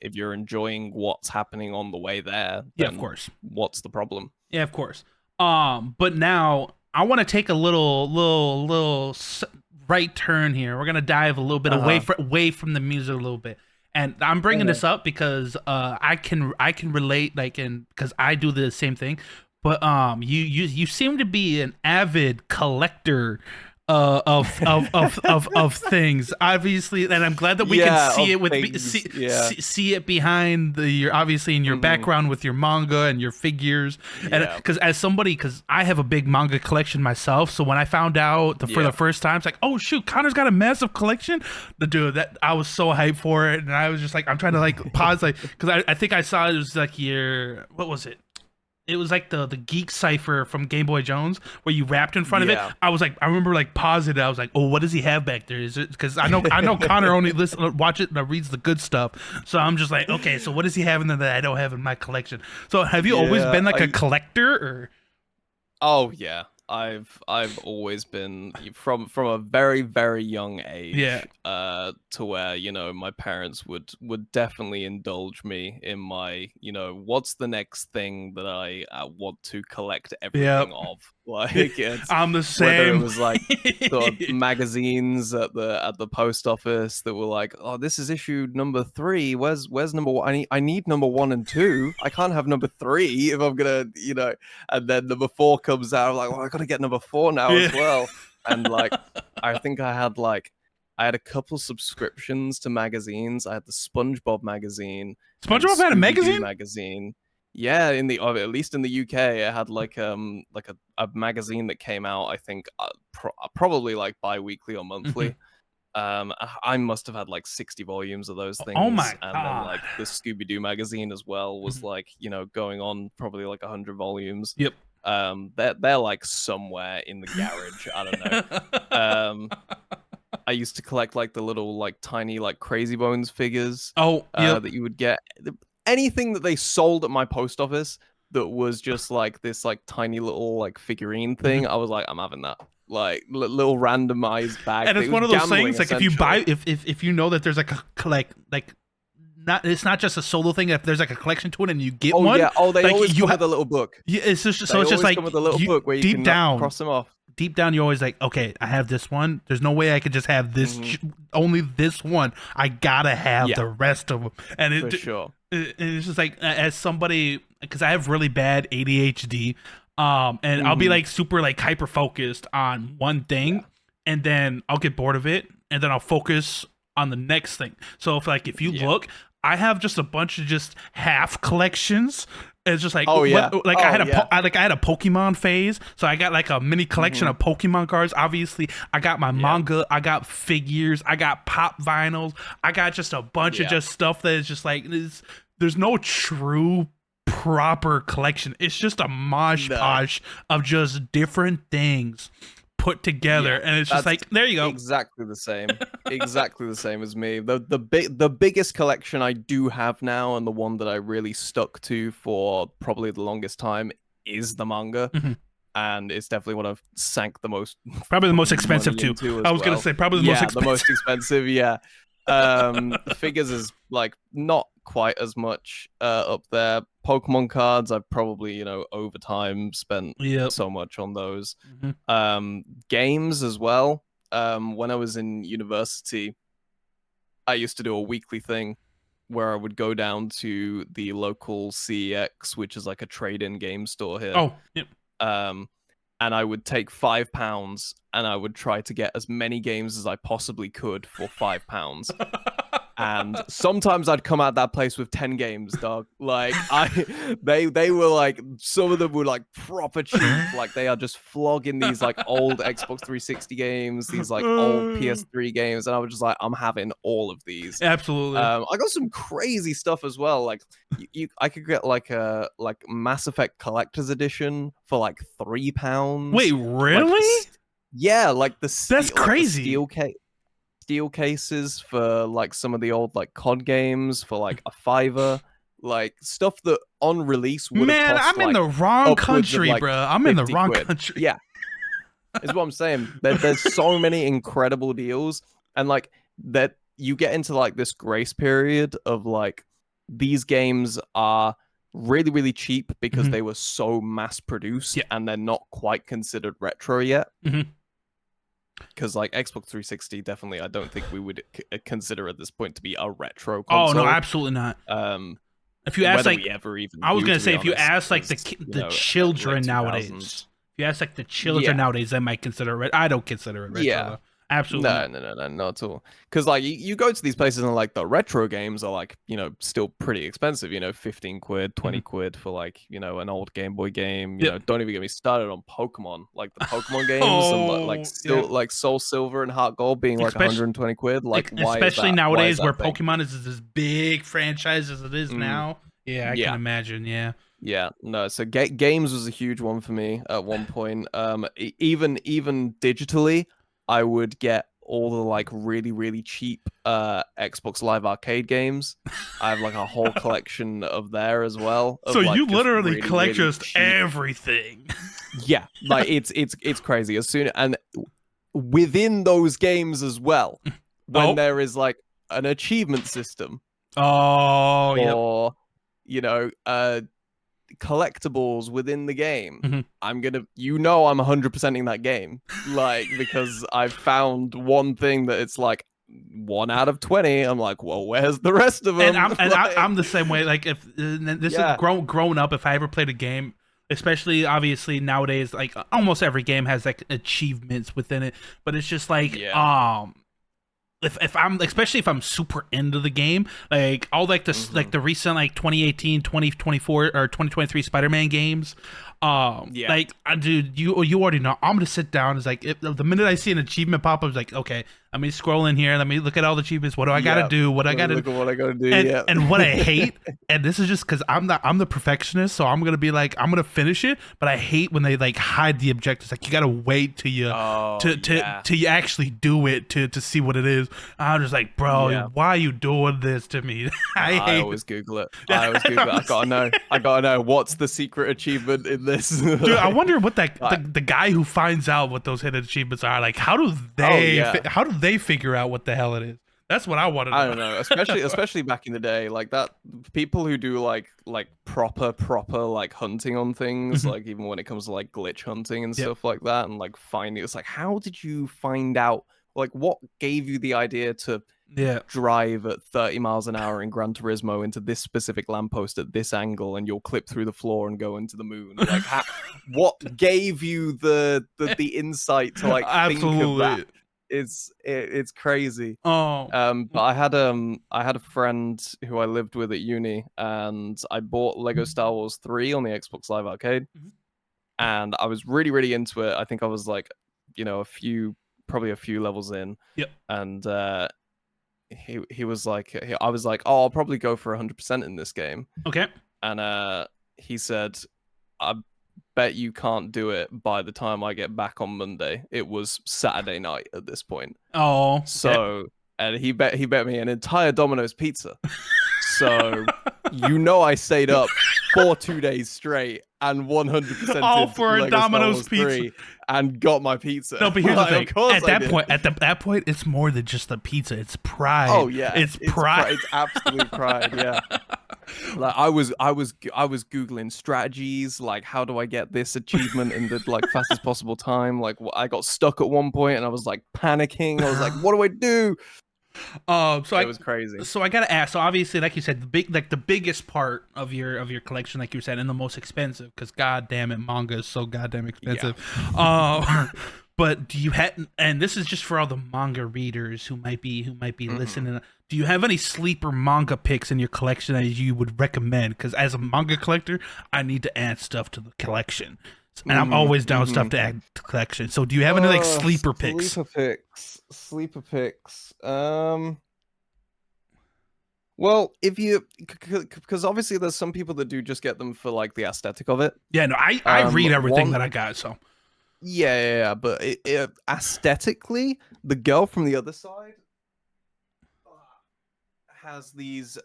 if you're enjoying what's happening on the way there, Yeah, then of course. what's the problem? Yeah, of course. But now I want to take a right turn here. We're gonna dive a little bit away from the music a little bit, and I'm bringing this up because I can relate, like, and because I do the same thing. But you seem to be an avid collector of things, obviously, and I'm glad that we can see it with see it behind your, obviously, in your background with your manga and your figures. And because because I have a big manga collection myself, so when I found out for the first time, it's like, oh shoot, Connor's got a massive collection. The dude, that I was so hyped for it, and I was just like, I'm trying to like pause, like, because I think I saw it was like what was it? It was like the Geek Cipher from Game Boy Jones, where you rapped in front of it. I was like, I remember like pausing it. I was like, oh, what does he have back there? Is it because I know Connor only watch it and reads the good stuff. So I'm just like, okay, so what does he have in there that I don't have in my collection? So have you always been like a collector, or? Oh yeah, I've always been from a very, very young age. To where, my parents would definitely indulge me in my, what's the next thing that I want to collect everything of. Like, I'm the same. Whether it was like sort of magazines at the post office that were like, oh, this is issue number 3. Where's number 1? I need number 1 and 2. I can't have number 3 if I'm gonna, and then number 4 comes out. I'm like, well, I gotta get number 4 now as well. And like, I think I had a couple subscriptions to magazines. I had the SpongeBob magazine. SpongeBob had a magazine. Yeah, at least in the UK, it had like a magazine that came out, I think, probably like bi-weekly or monthly. I must have had like 60 volumes of those things. Oh my God. God. And then like the Scooby-Doo magazine as well was like, going on probably like 100 volumes. Yep. They're like somewhere in the garage. I don't know. I used to collect like the little like tiny like Crazy Bones figures. That you would get. Anything that they sold at my post office that was just like this like tiny little like figurine thing, I was like, I'm having that. Like little randomized bag. And it's one of those things, like, if you buy, if you know that there's like not, it's not just a solo thing. If there's like a collection to it and you get one, they like, always come with a little book. Yeah, it's just so it's just like come with a little book where you can cross them off. Deep down, you're always like, okay, I have this one. There's no way I could just have this, only this one. I gotta have the rest of them. And for sure. It's just like, as somebody, because I have really bad ADHD, and I'll be like super like hyper focused on one thing, and then I'll get bored of it, and then I'll focus on the next thing. So if you look, I have just a bunch of just half collections. It's just like, I had a Pokemon phase, so I got like a mini collection of Pokemon cards. Obviously, I got my manga, I got figures, I got pop vinyls, I got just a bunch of just stuff that is just like, there's no true proper collection. It's just a mosh posh of just different things put together, and it's just like, there you go. Exactly the same. Exactly the same as me. The biggest collection I do have now, and the one that I really stuck to for probably the longest time, is the manga. And it's definitely what I've sank the most, probably the most expensive too. I was gonna say probably the most expensive. The figures is like not quite as much up there. Pokemon cards, I've probably, over time spent so much on those. Games as well. When I was in university, I used to do a weekly thing where I would go down to the local CEX, which is like a trade-in game store here. And I would take £5 and I would try to get as many games as I possibly could for £5. And sometimes I'd come out that place with 10 games, dog. Like, they were like, some of them were like proper cheap. Like, they are just flogging these like old Xbox 360 games, these like old PS3 games, and I was just like, I'm having all of these. Absolutely. I got some crazy stuff as well. Like, I could get like a Mass Effect Collector's Edition for like £3. Wait, really? Like that's crazy. Steel cases for like some of the old like COD games for like a £5. like stuff that on release would have Man, cost I'm in the wrong upwards of, country, like, bro. I'm in the 50 wrong quid. country. Yeah, is what I'm saying. There's so many incredible deals, and like that you get into like this grace period of like these games are really really cheap because Mhm. they were so mass produced Yeah. and they're not quite considered retro yet. Mhm. Because like Xbox 360, definitely, I don't think we would consider at this point to be a retro Oh console. no, absolutely not. Um, If you ask whether like, we ever even I was do, gonna to say, be if you honest, ask like because, the children late nowadays, 2000s. if you ask like the children Yeah. nowadays, they might consider it. I don't consider it retro. Yeah. Though. Absolutely No, not at all. Because like you go to these places and like the retro games are like, still pretty expensive. 15 quid, 20 quid for like, an old Game Boy game. Yep. Don't even get me started on Pokemon. Like the Pokemon games and like Oh, still yeah. like Soul Silver and Heart Gold being like Especially, 120 quid. Like why is especially that? Why is nowadays where that thing? Pokemon is this big franchise as it is Mm, now. Yeah, I can yeah. imagine. Yeah. Yeah, no. So games was a huge one for me at one point. Even digitally, I would get all the like really really cheap Xbox Live Arcade games. I have like a whole collection of there as well. So Of like you just literally really, collect really just cheap. everything. Yeah, like it's crazy. As soon and within those games as well, when Oh. there is like an achievement system Oh, yep. or collectibles within the game, Mhm. I'm 100%ing that game, like, because I've found one thing that it's like 1 out of 20. I'm like, well, where's the rest of them? I'm the same way. Like if this Yeah. is grown up, if I ever played a game, especially obviously nowadays, like almost every game has like achievements within it, but it's just like Yeah. if I'm especially if I'm super into the game, like all like the like the recent like 2018, 2024 or 2023 Spider-Man games, Yeah. like dude, you already know I'm gonna sit down. It's like the minute I see an achievement pop up, it's like, okay, let me scroll in here, let me look at all the achievements. What do I gotta do? What I gotta look at what I gotta do. and, Yeah. and what I hate, and this is just because I'm the perfectionist, so I'm gonna be like I'm gonna finish it, but I hate when they like hide the objectives. Like you gotta wait till you till you actually do it to see what it is. I'm just like, bro, why are you doing this to me? I always Google it. I gotta know what's the secret achievement in this. Dude, I wonder what the guy who finds out what those hidden achievements are, like how do they figure out what the hell it is? That's what I want to know. I don't know, especially back in the day, like that people who do like proper like hunting on things, like even when it comes to like glitch hunting and stuff like that, and like finding, it's like, how did you find out? Like, what gave you the idea to drive at 30 miles an hour in Gran Turismo into this specific lamppost at this angle, and you'll clip through the floor and go into the moon? Like, what gave you the insight to like think of that? It's crazy. But I had a friend who I lived with at uni, and I bought Lego Star Wars 3 on the Xbox Live Arcade, and I was really really into it. I think I was like, probably a few levels in. Yep. And he was like, I was like, oh, I'll probably go for 100% in this game. Okay. And he said, I bet you can't do it by the time I get back on Monday. It was Saturday night at this point. Oh. So and he bet me an entire Domino's pizza. So I stayed up for 2 days straight and 100% all for a Domino's pizza and got my pizza. No, but here's the thing. Of course at that point, it's more than just the pizza. It's pride. Oh yeah, it's pride. It's absolute pride. Yeah. Like I was googling strategies, like how do I get this achievement in the like fastest possible time? Like I got stuck at one point and I was like panicking. I was like, what do I do? It was crazy. So I gotta ask. So obviously, like you said, the biggest part of your collection, like you said, and the most expensive, because god damn it, manga is so goddamn expensive. Yeah. But do you have? And this is just for all the manga readers who might be listening. Do you have any sleeper manga picks in your collection that you would recommend? Because as a manga collector, I need to add stuff to the collection. And I'm always down stuff to add to collection. So do you have any like sleeper picks? Sleeper picks. Well, if you, because obviously there's some people that do just get them for like the aesthetic of it. Yeah, no, I read everything that I got. So yeah. But aesthetically, the girl from the other side has these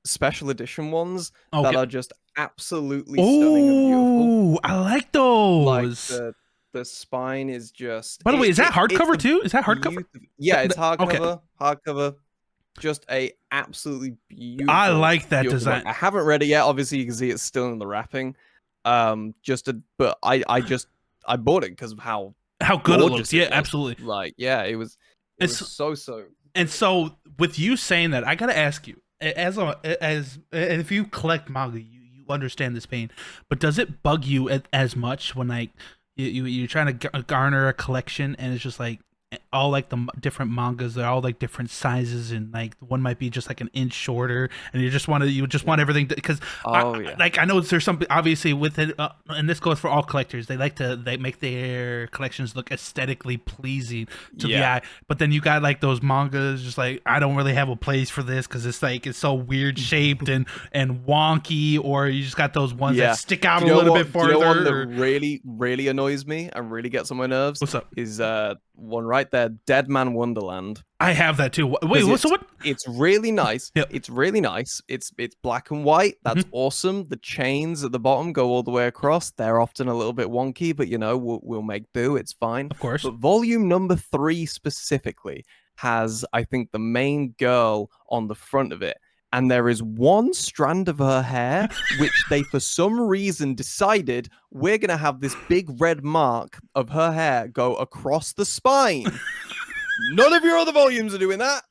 special edition ones Okay. that are just absolutely stunning and beautiful. Oh, I like Like those. the spine is just By the way, is that it's hardcover a too? Is that hardcover? yeah, it's Okay. hardcover. Just a absolutely beautiful. I like that beautiful design. book. I haven't read it yet. Obviously, you can see it's still in the wrapping. But I bought it because of how good it gorgeous looks. Yeah, was. absolutely. Like, yeah, it was so. And so, with you saying that, I gotta ask you, as if you collect manga, you understand this pain. But does it bug you as much when like you're trying to garner a collection and it's just like all like the different mangas, they're all like different sizes, and like one might be just like an inch shorter, and you just want everything because like I know there's something obviously with it, and this goes for all collectors. They make their collections look aesthetically pleasing to the eye, but then you got like those mangas just like I don't really have a place for this because it's like it's so weird shaped and wonky, or you just got those ones that stick out a little bit farther. You know one that really annoys me and really gets on my nerves? What's up? Is one right there, Dead Man Wonderland. I have that too. Wait, what's what? It's really nice. Yep. It's really nice. It's black and white. That's awesome. The chains at the bottom go all the way across. They're often a little bit wonky, but you know we'll make do. It's fine. Of course. But volume number 3 specifically has, I think, the main girl on the front of it. And there is one strand of her hair, which they, for some reason, decided we're going to have this big red mark of her hair go across the spine. None of your other volumes are doing that.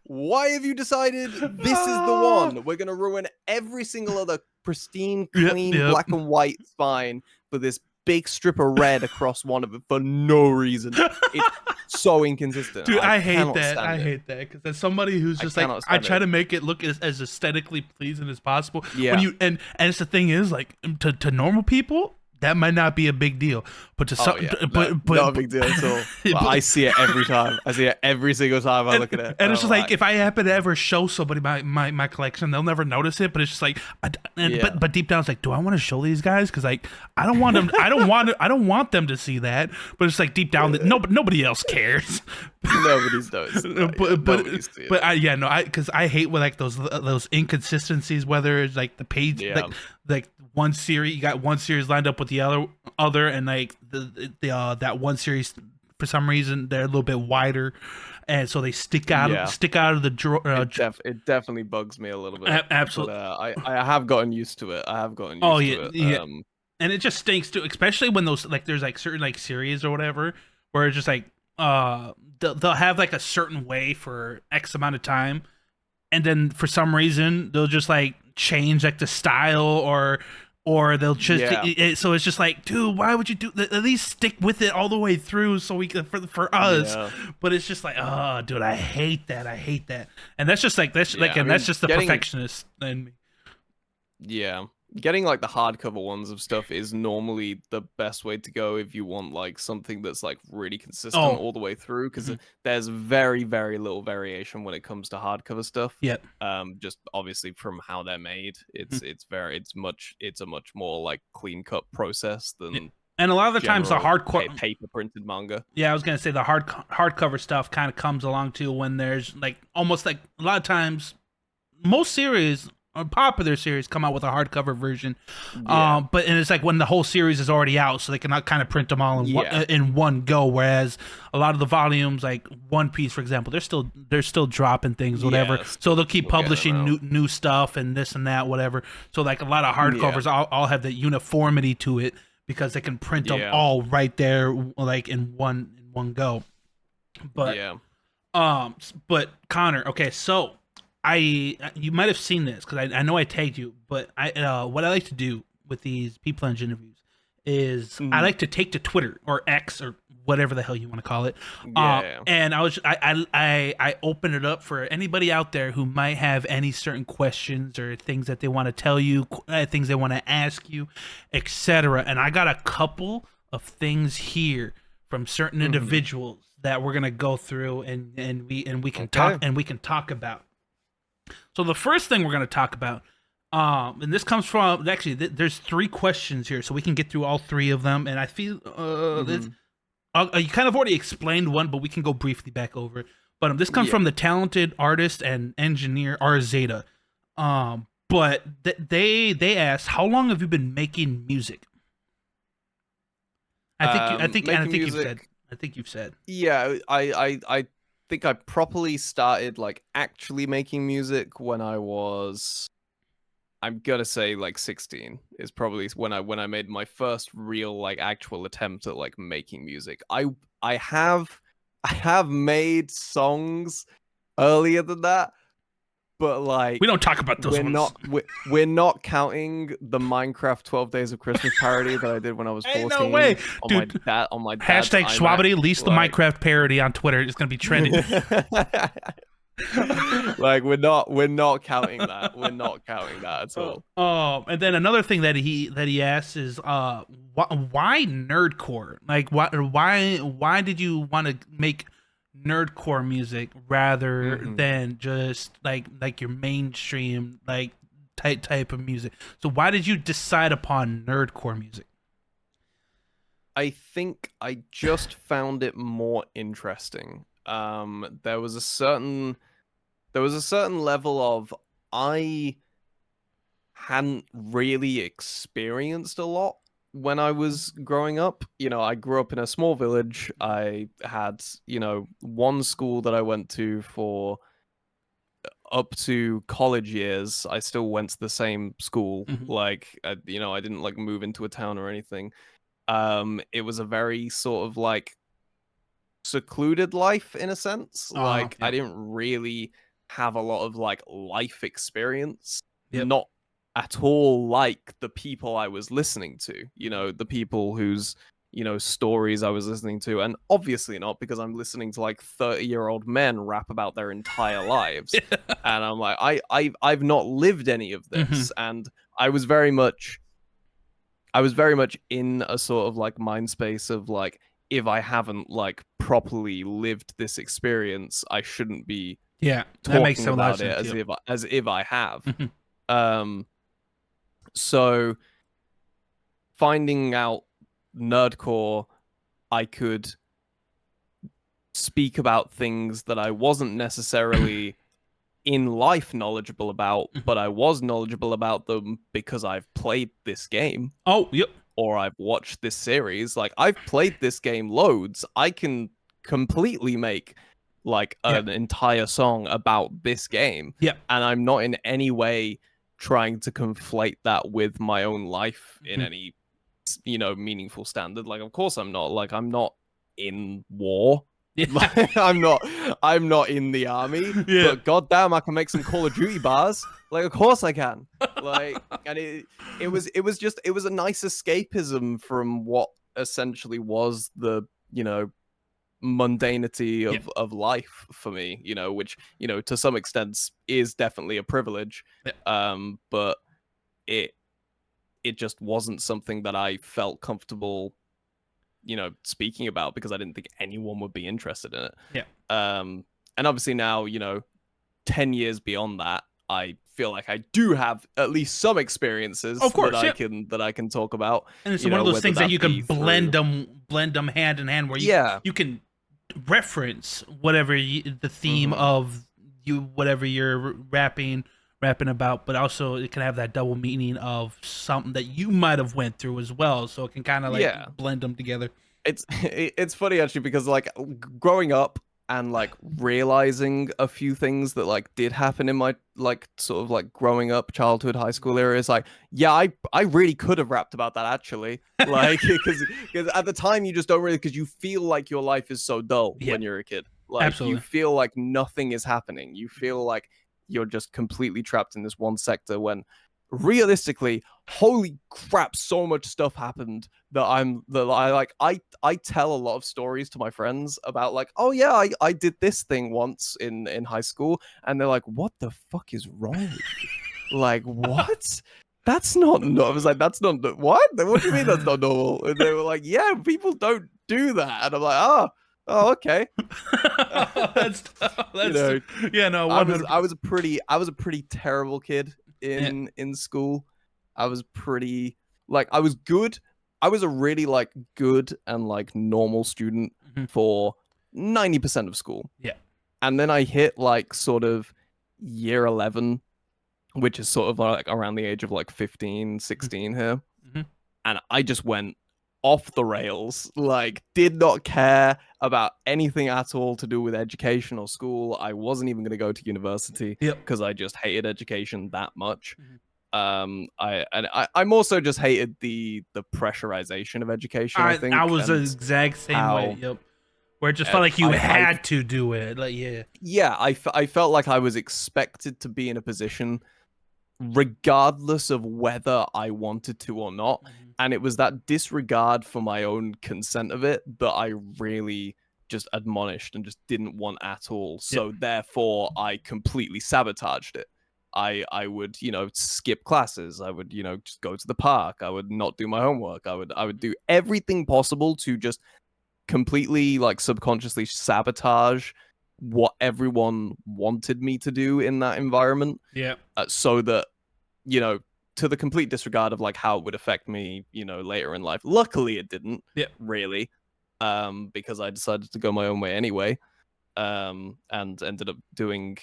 Why have you decided this is the one? We're going to ruin every single other pristine, clean, black and white spine for this big strip of red across one of it for no reason. It's so inconsistent. Dude, I hate that. I hate that because as somebody who's just like I try to make it look as aesthetically pleasing as possible. Yeah. When you and it's the thing is like to normal people that might not be a big deal, but to some, but not a big deal at all. But I see it every time. I see it every single time I look at it. And it's just like if I happen to ever show somebody my collection, they'll never notice it. But it's just like, but deep down, it's like, do I want to show these guys? Because like I don't want them. I don't want them to see that. But it's like deep down that nobody else cares. Nobody's noticing. Because I hate when like those inconsistencies. Whether it's like the page, like one series, you got one series lined up with the other, and like that one series for some reason they're a little bit wider, and so they stick out of the drawer. It definitely bugs me a little bit. Absolutely, but, I have gotten used to it. To it. And it just stinks too, especially when those like there's like certain like series or whatever where it's just like they'll have like a certain way for X amount of time, and then for some reason they'll just like change like the style or they'll just so it's just like, dude, why would you do at least stick with it all the way through so we can for us. But it's just like, oh dude, I hate that. And that's just like that's just the perfectionist in me. Getting like the hardcover ones of stuff is normally the best way to go if you want like something that's like really consistent all the way through, because there's very, very little variation when it comes to hardcover stuff. Just obviously from how they're made, it's a much more like clean cut process than and a lot of the times the hardcore paper printed manga. I was gonna say the hardcover stuff kind of comes along too when there's like almost like a lot of times most series popular series come out with a hardcover version, but it's like when the whole series is already out, so they cannot kind of print them all in one go. Whereas a lot of the volumes, like One Piece, for example, they're still dropping things, whatever. So they'll keep publishing new stuff and this and that, whatever. So like a lot of hardcovers all have the uniformity to it because they can print them all right there, like in one go. But but Connor, okay, so. You might have seen this because I know I tagged you, but what I like to do with these Peep Lounge interviews is I like to take to Twitter or X or whatever the hell you want to call it, and I open it up for anybody out there who might have any certain questions or things that they want to tell you, things they want to ask you, etc. And I got a couple of things here from certain individuals that we're gonna go through and we can talk about. So the first thing we're going to talk about, and this comes from actually there's 3 questions here, so we can get through all 3 of them. And I feel you kind of already explained one, but we can go briefly back over it. But this comes from the talented artist and engineer R Zeta. But they asked, how long have you been making music? Making music. I think you've said. Yeah, I think I properly started like actually making music when I was, I'm gonna say like 16 is probably when I made my first real like actual attempt at like making music. I have I have made songs earlier than that, but We like don't talk about those ones. we're not counting the Minecraft 12 Days of Christmas parody that I did when I was Ain't no way, 14 dude. on my dad's Hashtag iMac. Schwabity, lease the Like, Minecraft parody on Twitter. It's gonna be trending. like we're not counting that. We're not counting that at all. And then another thing that he asks is, why nerdcore? Like, why did you want to make nerdcore music rather than just like your mainstream like type of music? So why did you decide upon nerdcore music? I think I just found it more interesting. There was a certain level of, I hadn't really experienced a lot when I was growing up. You know, I grew up in a small village. I had, one school that I went to for up to college years. I still went to the same school. Mhm. Like, I didn't like move into a town or anything. It was a very sort of like secluded life in a sense. Like, I Yep. didn't really have a lot of like life experience. Yep. Not at all like the people I was listening to, the people whose, stories I was listening to. And obviously not, because I'm listening to like 30-year-old men rap about their entire lives. And I'm like, I've not lived any of this. And I was very much in a sort of like mind space of like, if I haven't like properly lived this experience, I shouldn't be Yeah, that makes talking a lot of about it sense. Yep. as if I have. Mhm. So finding out nerdcore, I could speak about things that I wasn't necessarily in life knowledgeable about, but I was knowledgeable about them because I've played this game. Oh, yep. Or I've watched this series. Like, I've played this game loads. I can completely make like an entire song about this game. Yep. And I'm not in any way trying to conflate that with my own life in any, meaningful standard. Like, of course I'm not. Like, I'm not in war. Yeah. Like, I'm not in the army. Yeah. But goddamn, I can make some Call of Duty bars. Like, of course I can. Like, and it was a nice escapism from what essentially was the, mundanity of life for me, which, to some extent is definitely a privilege. But it just wasn't something that I felt comfortable, speaking about, because I didn't think anyone would be interested in it. Yeah. And obviously now, 10 years beyond that, I feel like I do have at least some experiences, of course, that I can talk about. And it's one of those things that you can blend them hand in hand, where you can reference whatever the theme of whatever you're rapping about, but also it can have that double meaning of something that you might have went through as well, so it can kind of like blend them together. It's funny actually, because like growing up and like realizing a few things that like did happen in my like sort of like growing up childhood high school era, is like, I really could have rapped about that actually, like because at the time you just don't really, because you feel like your life is so dull when you're a kid. Like, absolutely. You feel like nothing is happening. You feel like you're just completely trapped in this one sector, when realistically, holy crap, so much stuff happened that I tell a lot of stories to my friends about, like, oh yeah, I did this thing once in high school, and they're like, what the fuck is wrong with you? Like, what? That's not normal. I was like, that's not what? What do you mean that's not normal? And they were like, yeah, people don't do that. And I'm like, oh, okay. that's yeah, no, 100%. I was a pretty terrible kid in school. I was pretty, like, I was good. I was a really like good and like normal student for 90% of school. Yeah. And then I hit like sort of year 11 which is sort of like around the age of like 15, 16 here. Mhm. And I just went off the rails, like did not care about anything at all to do with education or school. I wasn't even going to go to university Yep. because I just hated education that much. Mhm. I'm also just hated the pressurization of education, I think. I was the and exact same how way. Yep. Where it just felt like you had to do it. Like, yeah. Yeah, I felt like I was expected to be in a position regardless of whether I wanted to or not. Mhm. And it was that disregard for my own consent of it that I really just admonished and just didn't want at all. So therefore I completely sabotaged it. I would, skip classes. I would, just go to the park. I would not do my homework. I would do everything possible to just completely like subconsciously sabotage what everyone wanted me to do in that environment. Yeah. So that, to the complete disregard of like how it would affect me, later in life. Luckily it didn't really, because I decided to go my own way anyway. And ended up doing,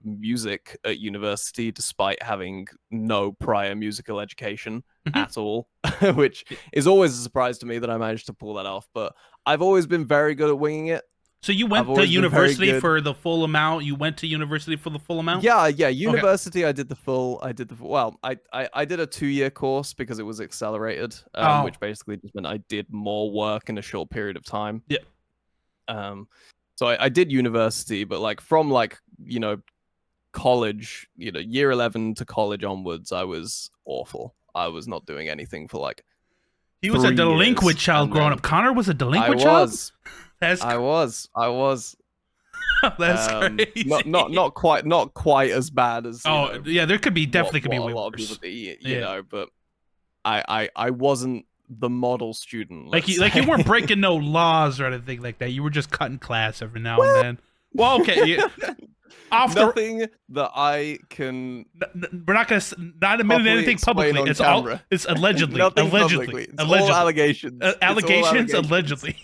music at university despite having no prior musical education at all, which is always a surprise to me that I managed to pull that off. But I've always been very good at winging it. So you went to university for the full amount? You went to university for the full amount? Yeah. University, okay. I did the full. Well, I did a 2-year course because it was accelerated, which basically just meant I did more work in a short period of time. Yeah. So I did university, but like from like, college, year 11 to college onwards, I was awful. I was not doing anything for like He was a delinquent child growing up. Connor was a delinquent child? I was. That's crazy. Not quite as bad as yeah, there could be definitely could be way a lot worse. of people, you know, but I wasn't the model student. Like you weren't breaking no laws or anything like that. You were just cutting class every now and then. Well, okay. Nothing that I can. We're not gonna admit anything publicly. It's all. It's allegedly. Allegedly. It's all allegations. Allegations. Allegedly.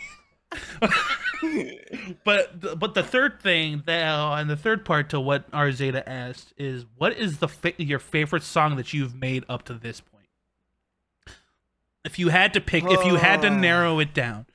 but the third thing and the third part to what Arzada asked is, what is your favorite song that you've made up to this point? If you had to pick, if you had to narrow it down.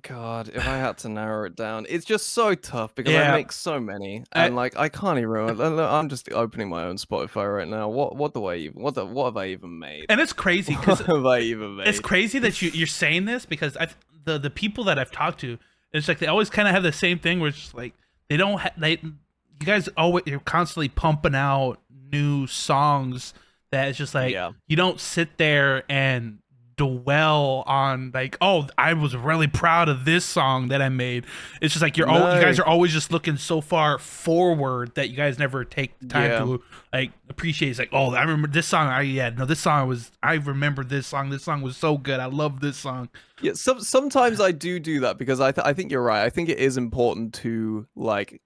God, if I had to narrow it down, it's just so tough because I make so many, and like I can't even. I'm just opening my own Spotify right now. What have I even made? And it's crazy because have I even made? It's crazy that you're saying this because the people that I've talked to, it's like they always kind of have the same thing where it's just like they don't you guys always, you're constantly pumping out new songs that it's just like you don't sit there and dwell on like, oh, I was really proud of this song that I made. It's just like you guys are always just looking so far forward that you guys never take the time to like appreciate. It's like, oh, I remember this song. I remember this song. This song was so good. I love this song. Yeah, sometimes I do that because I think you're right. I think it is important to like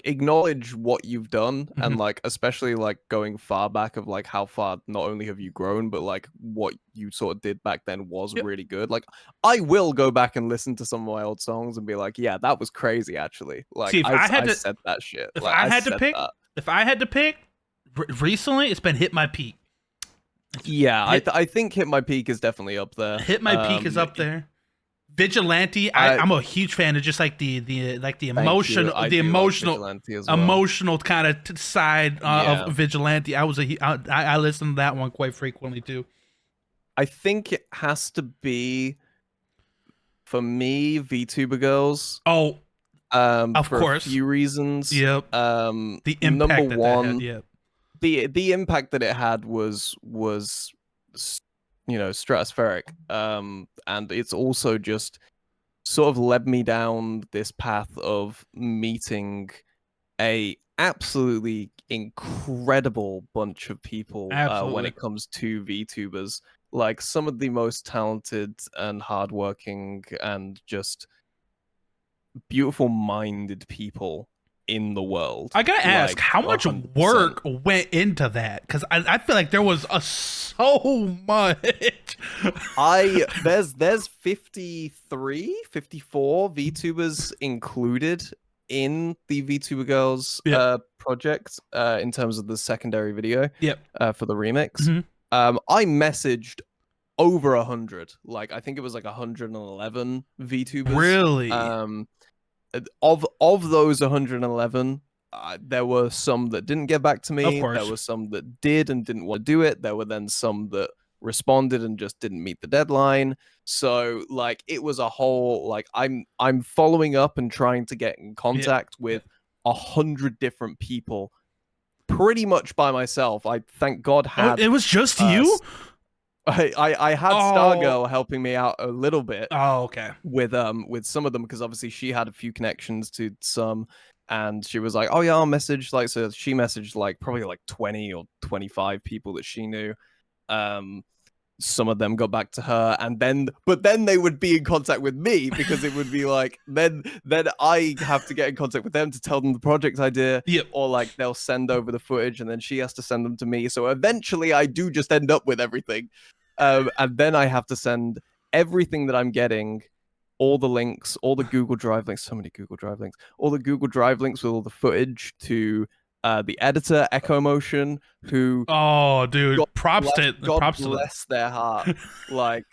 acknowledge what you've done, and like especially like going far back of like how far not only have you grown, but like what you sort of did back then was really good. Like I will go back and listen to some of my old songs and be like, yeah, that was crazy actually. Like see, I said that shit. If I had to pick, recently it's been Hit My Peak. Yeah, I think Hit My Peak is definitely up there. Hit My Peak is up there. Vigilante, I'm a huge fan of just like the emotional kind of side of Vigilante. I listen to that one quite frequently too. I think it has to be for me VTuber Girls. Oh, of for course, a few reasons. Yep. The impact number one, that had, the impact that it had was stratospheric, and it's also just sort of led me down this path of meeting a absolutely incredible bunch of people when it comes to VTubers, like some of the most talented and hardworking and just beautiful minded people in the world. I gotta ask, how much 100%. work went into that? Because I feel like there was so much. There's 53, 54 VTubers included in the VTuber Girls Yep. project in terms of the secondary video Yep. for the remix. Mhm. I messaged over 100. Like I think it was like 111 VTubers. Really? Of those 111, there were some that didn't get back to Of me. There course. were some that did and didn't want to do it. There were then some that responded and just didn't meet the deadline. So like it was a whole like I'm following up and trying to get in Yeah. contact with 100 different people pretty much by myself. I thank God Oh, had it was just uh, you? I had Oh. Stargirl helping me out a little bit Oh, okay. with some of them because obviously she had a few connections to some, and she was like, oh yeah, I'll message, like, so she messaged like probably like 20 or 25 people that she knew. Some of them got back to her, and then they would be in contact with me because it would be like then I have to get in contact with them to tell them the project idea. Yep. Or like they'll send over the footage and then she has to send them to me, so eventually I do just end up with everything. And then I have to send everything that I'm getting, all the links, all the Google Drive links, so many Google Drive links, all the Google Drive links with all the footage to the editor, Echo Motion, who Oh, dude. God Props bless, to God props to them. bless their heart. Like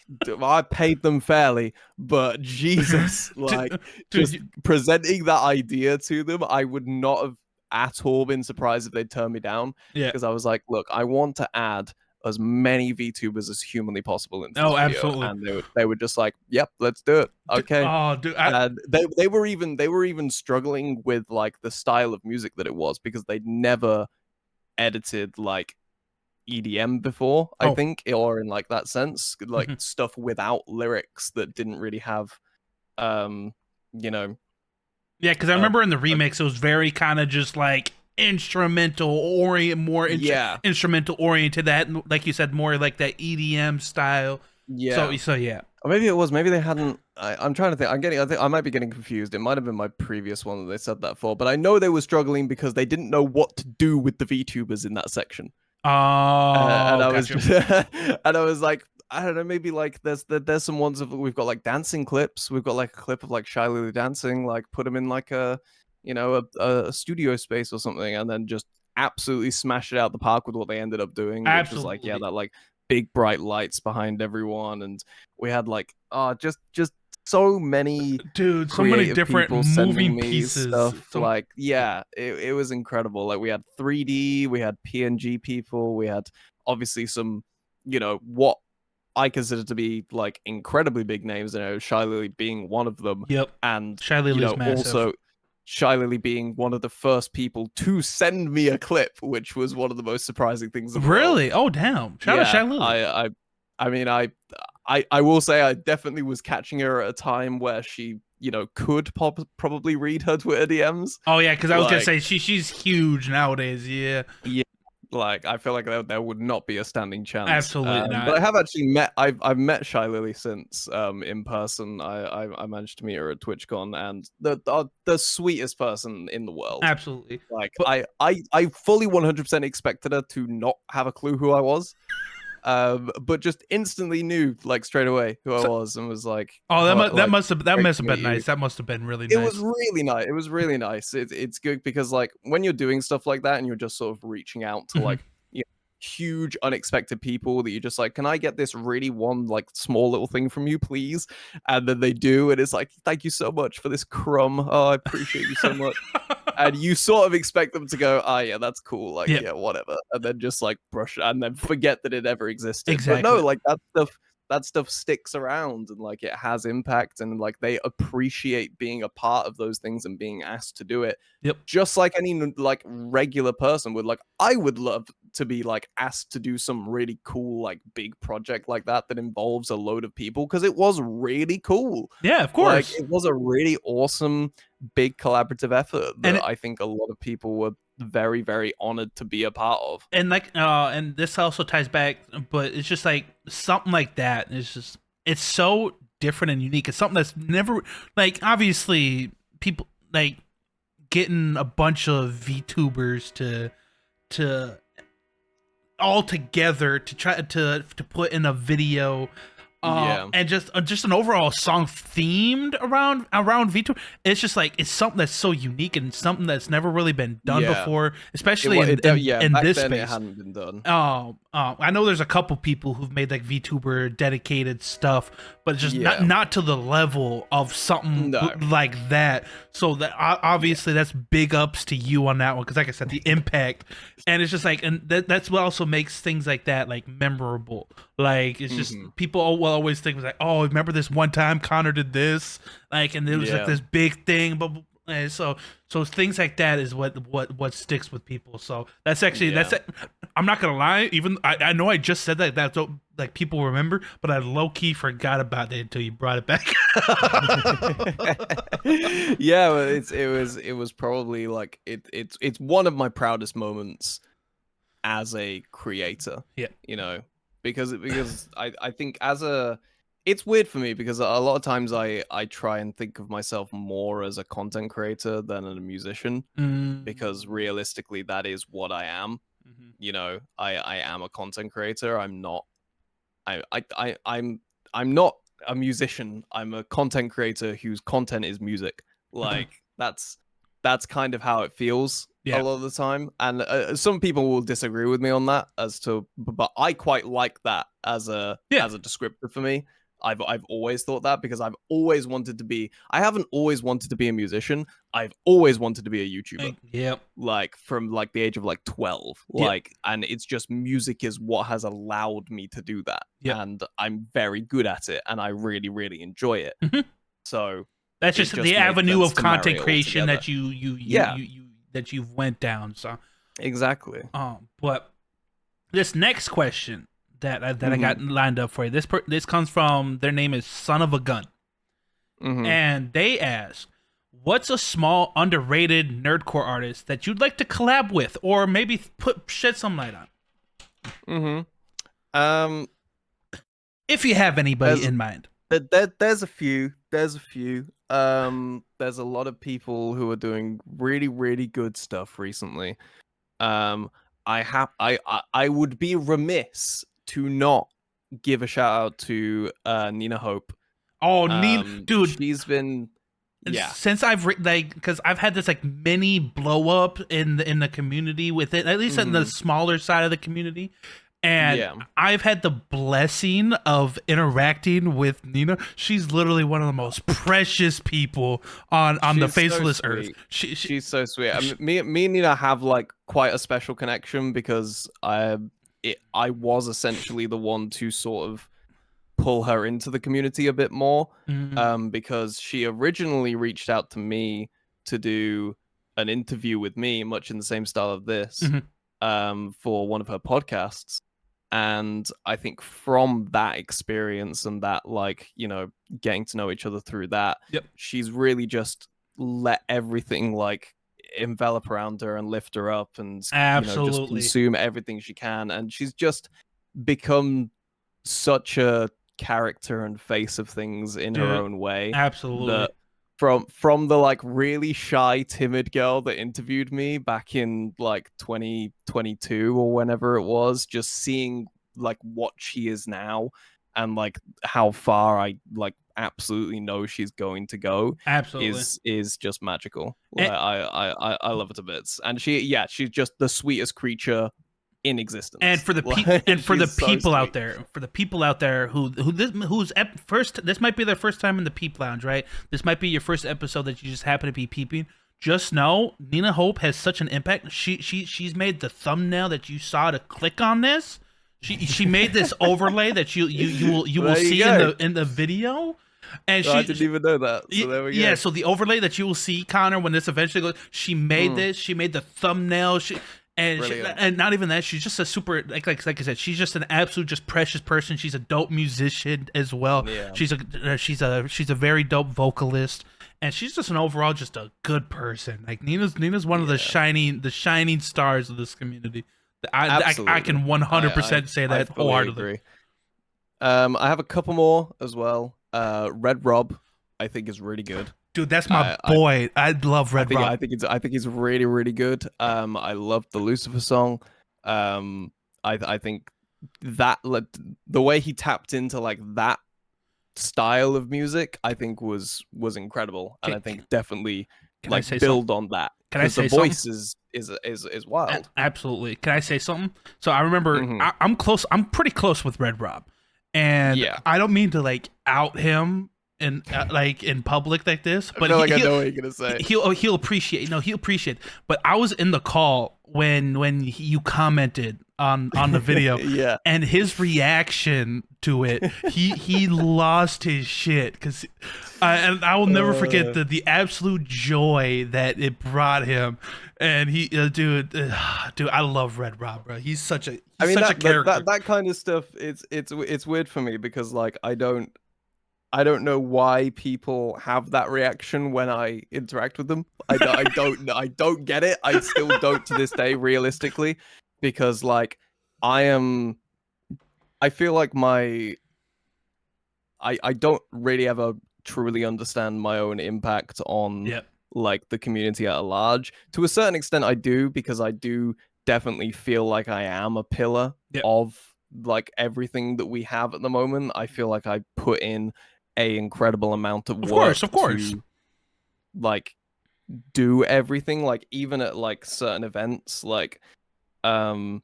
I paid them fairly, but Jesus, like Dude, just presenting that idea to them, I would not have at all been surprised if they'd turn me down, yeah. because I was like, look, I want to add as many VTubers as humanly possible into this Oh, video, absolutely. and they were just like, yep, let's do it. Okay. Oh, dude. And they were even struggling with like the style of music that it was, because they'd never edited like EDM before, I Oh. think, or in like that sense, like Mhm. stuff without lyrics that didn't really have, you know, Yeah, because I remember in the remix, it was very kind of just like instrumental orient, more yeah, instrumental oriented. That, like you said, more like that EDM style. yeah. So yeah. Or maybe it was. Maybe they hadn't. I'm trying to think. I think I might be getting confused. It might have been my previous one that they said that for. But I know they were struggling because they didn't know what to do with the VTubers in that section. And Oh, I was gotcha. just, and I was like, I don't know, maybe like there's some ones of, we've got like dancing clips. We've got like a clip of like Shy Lily dancing. Like put them in like a, you know, a studio space or something, and then just absolutely smash it out the park with what they ended up doing, which was like, yeah, Absolutely. that like big bright lights behind everyone, and we had like just so many Dude, so many creative different people sending moving me pieces. stuff. Like, yeah, it was incredible. Like we had 3D, we had PNG people, we had obviously some, you know, what I consider to be like incredibly big names, you know, Shy Lily being one of them. Yep. And Shy you Lily's know, massive. also Shy Lily being one of the first people to send me a clip, which was one of the most surprising things in the world. Really? Oh, damn. Shout out Shy Lily. I mean, I will say I definitely was catching her at a time where she, you know, could probably read her Twitter DMs. Oh yeah, because I was gonna Like, say she's huge nowadays. Yeah. yeah, like I feel like there would not be a standing chance. Absolutely But not. I have actually met I've met Shy Lily since in person. I managed to meet her at TwitchCon, and the sweetest person in the world. Absolutely. Like But I fully 100% expected her to not have a clue who I was. But just instantly knew like straight away who I was, and was like, oh, that must have great to been meet you. nice. That must have been really It nice. was really nice. It was really nice. It's good because like when you're doing stuff like that and you're just sort of reaching out to Mhm. like, you know, huge unexpected people that you're just like, can I get this really one like small little thing from you, please? And then they do, and it's like, thank you so much for this crumb. Oh, I appreciate you so much. And you sort of expect them to go, oh yeah, that's cool, like Yeah. yeah, whatever, and then just like brush it and then forget that it ever existed. Exactly. But no, like that stuff sticks around, and like it has impact, and like they appreciate being a part of those things and being asked to do it. Yep. Just like any like regular person would. Like I would love to be like asked to do some really cool like big project like that involves a load of people, because it was really cool. Yeah, of Like course. it was a really awesome big collaborative effort And that I think a lot of people were very, very honored to be a part of. and like and this also ties back, but it's just like something like that. It's so different and unique. It's something that's never, like, obviously people like getting a bunch of VTubers to all together to try to put in a video Yeah. And just an overall song themed around VTuber. It's just like it's something that's so unique and something that's never really been done Yeah. before, especially Yeah, in back this then it space. hadn't been done. I know there's a couple people who've made like VTuber dedicated stuff, but just Yeah. not to the level of something No. like that. So that obviously that's big ups to you on that one, because like I said, the impact, and it's just like, and that's what also makes things like that like memorable. Like it's just people will always think like, oh, remember this one time Connor did this, like, and it was like Yeah. this big thing, but. And so things like that is what sticks with people. So that's actually Yeah. I'm not gonna lie. Even I know I just said that that's what like people remember, but I low key forgot about it until you brought it back. Yeah, well, it was probably like it's one of my proudest moments as a creator. Yeah. You know, because I think as a it's weird for me because a lot of times I try and think of myself more as a content creator than a musician, because realistically that is what I am. You know, I am a content creator. I'm not I'm not a musician. I'm a content creator whose content is music. Like that's kind of how it feels Yeah. a lot of the time. And some people will disagree with me on that as to, but I quite like that as a descriptor for me. I've always thought that because I've always wanted to be. I haven't always wanted to be a musician. I've always wanted to be a YouTuber. Yep. Like from like the age of like 12. Yep. Like, and it's just music is what has allowed me to do that. Yep. And I'm very good at it, and I really really enjoy it. So that's just the avenue of content creation that you that you've went down. So exactly. But this next question that I got lined up for you. This comes from, their name is Son of a Gun, and they ask, "What's a small underrated nerdcore artist that you'd like to collab with, or maybe shed some light on?" If you have anybody in mind. There's a few. There's a lot of people who are doing really really good stuff recently. I would be remiss to not give a shout out to Nina Hope. Oh, Nina, dude, she's been since I've because I've had this like mini blow up in the community with it, at least in the smaller side of the community. And I've had the blessing of interacting with Nina. She's literally one of the most precious people on the face of this earth. She's so sweet. I mean, me and Nina have like quite a special connection because I was essentially the one to sort of pull her into the community a bit more, because she originally reached out to me to do an interview with me, much in the same style of this, for one of her podcasts. And I think from that experience and that, like, you know, getting to know each other through that, she's really just let everything like envelop around her and lift her up and you know, just consume everything she can. And she's just become such a character and face of things in her own way. Absolutely. From the like really shy, timid girl that interviewed me back in like 2022 or whenever it was, just seeing like what she is now and like how far I like absolutely know she's going to go is just magical. I love it to bits. And she's just the sweetest creature in existence. And for the people out there who's first, this might be their first time in the Peep Lounge, right? This might be your first episode that you just happen to be peeping. Just know Nina Hope has such an impact. She's made the thumbnail that you saw to click on this. She made this overlay that you will see in the video. And I didn't even know that. So there we go. Yeah, so the overlay that you will see, Connor, when this eventually goes, she made this. She made the thumbnail. And not even that, she's just a super like I said, she's just an absolute just precious person. She's a dope musician as well. Yeah. She's a very dope vocalist, and she's just an overall just a good person. Like Nina's one of the shining stars of this community. I can 100% say that wholeheartedly. Agree. I have a couple more as well. Red Rob, I think, is really good. Dude, that's my boy. I love Red Rob. I think he's really really good. I love the Lucifer song. I think that the way he tapped into like that style of music, I think was incredible, and I think definitely Can I say build on that. Can I say the voice is wild. Absolutely. Can I say something? So I remember Mhm. I'm close. I'm pretty close with Red Rob, and Yeah. I don't mean to like out him in like in public like this, I but feel like I know what you're gonna say. he'll appreciate. No, he'll appreciate. But I was in the call when you commented on the video, Yeah. and his reaction to it, he lost his shit because. And I will never forget the absolute joy that it brought him, and he, dude, I love Red Rob, bro. He's such a such a character. That kind of stuff. It's weird for me because like I don't know why people have that reaction when I interact with them. I don't get it. I still don't to this day, realistically, because like I feel like I don't really ever truly understand my own impact on like the community at large. To a certain extent I do, because I do definitely feel like I am a pillar of like everything that we have at the moment. I feel like I put in a incredible amount of work to like do everything, like even at like certain events, like I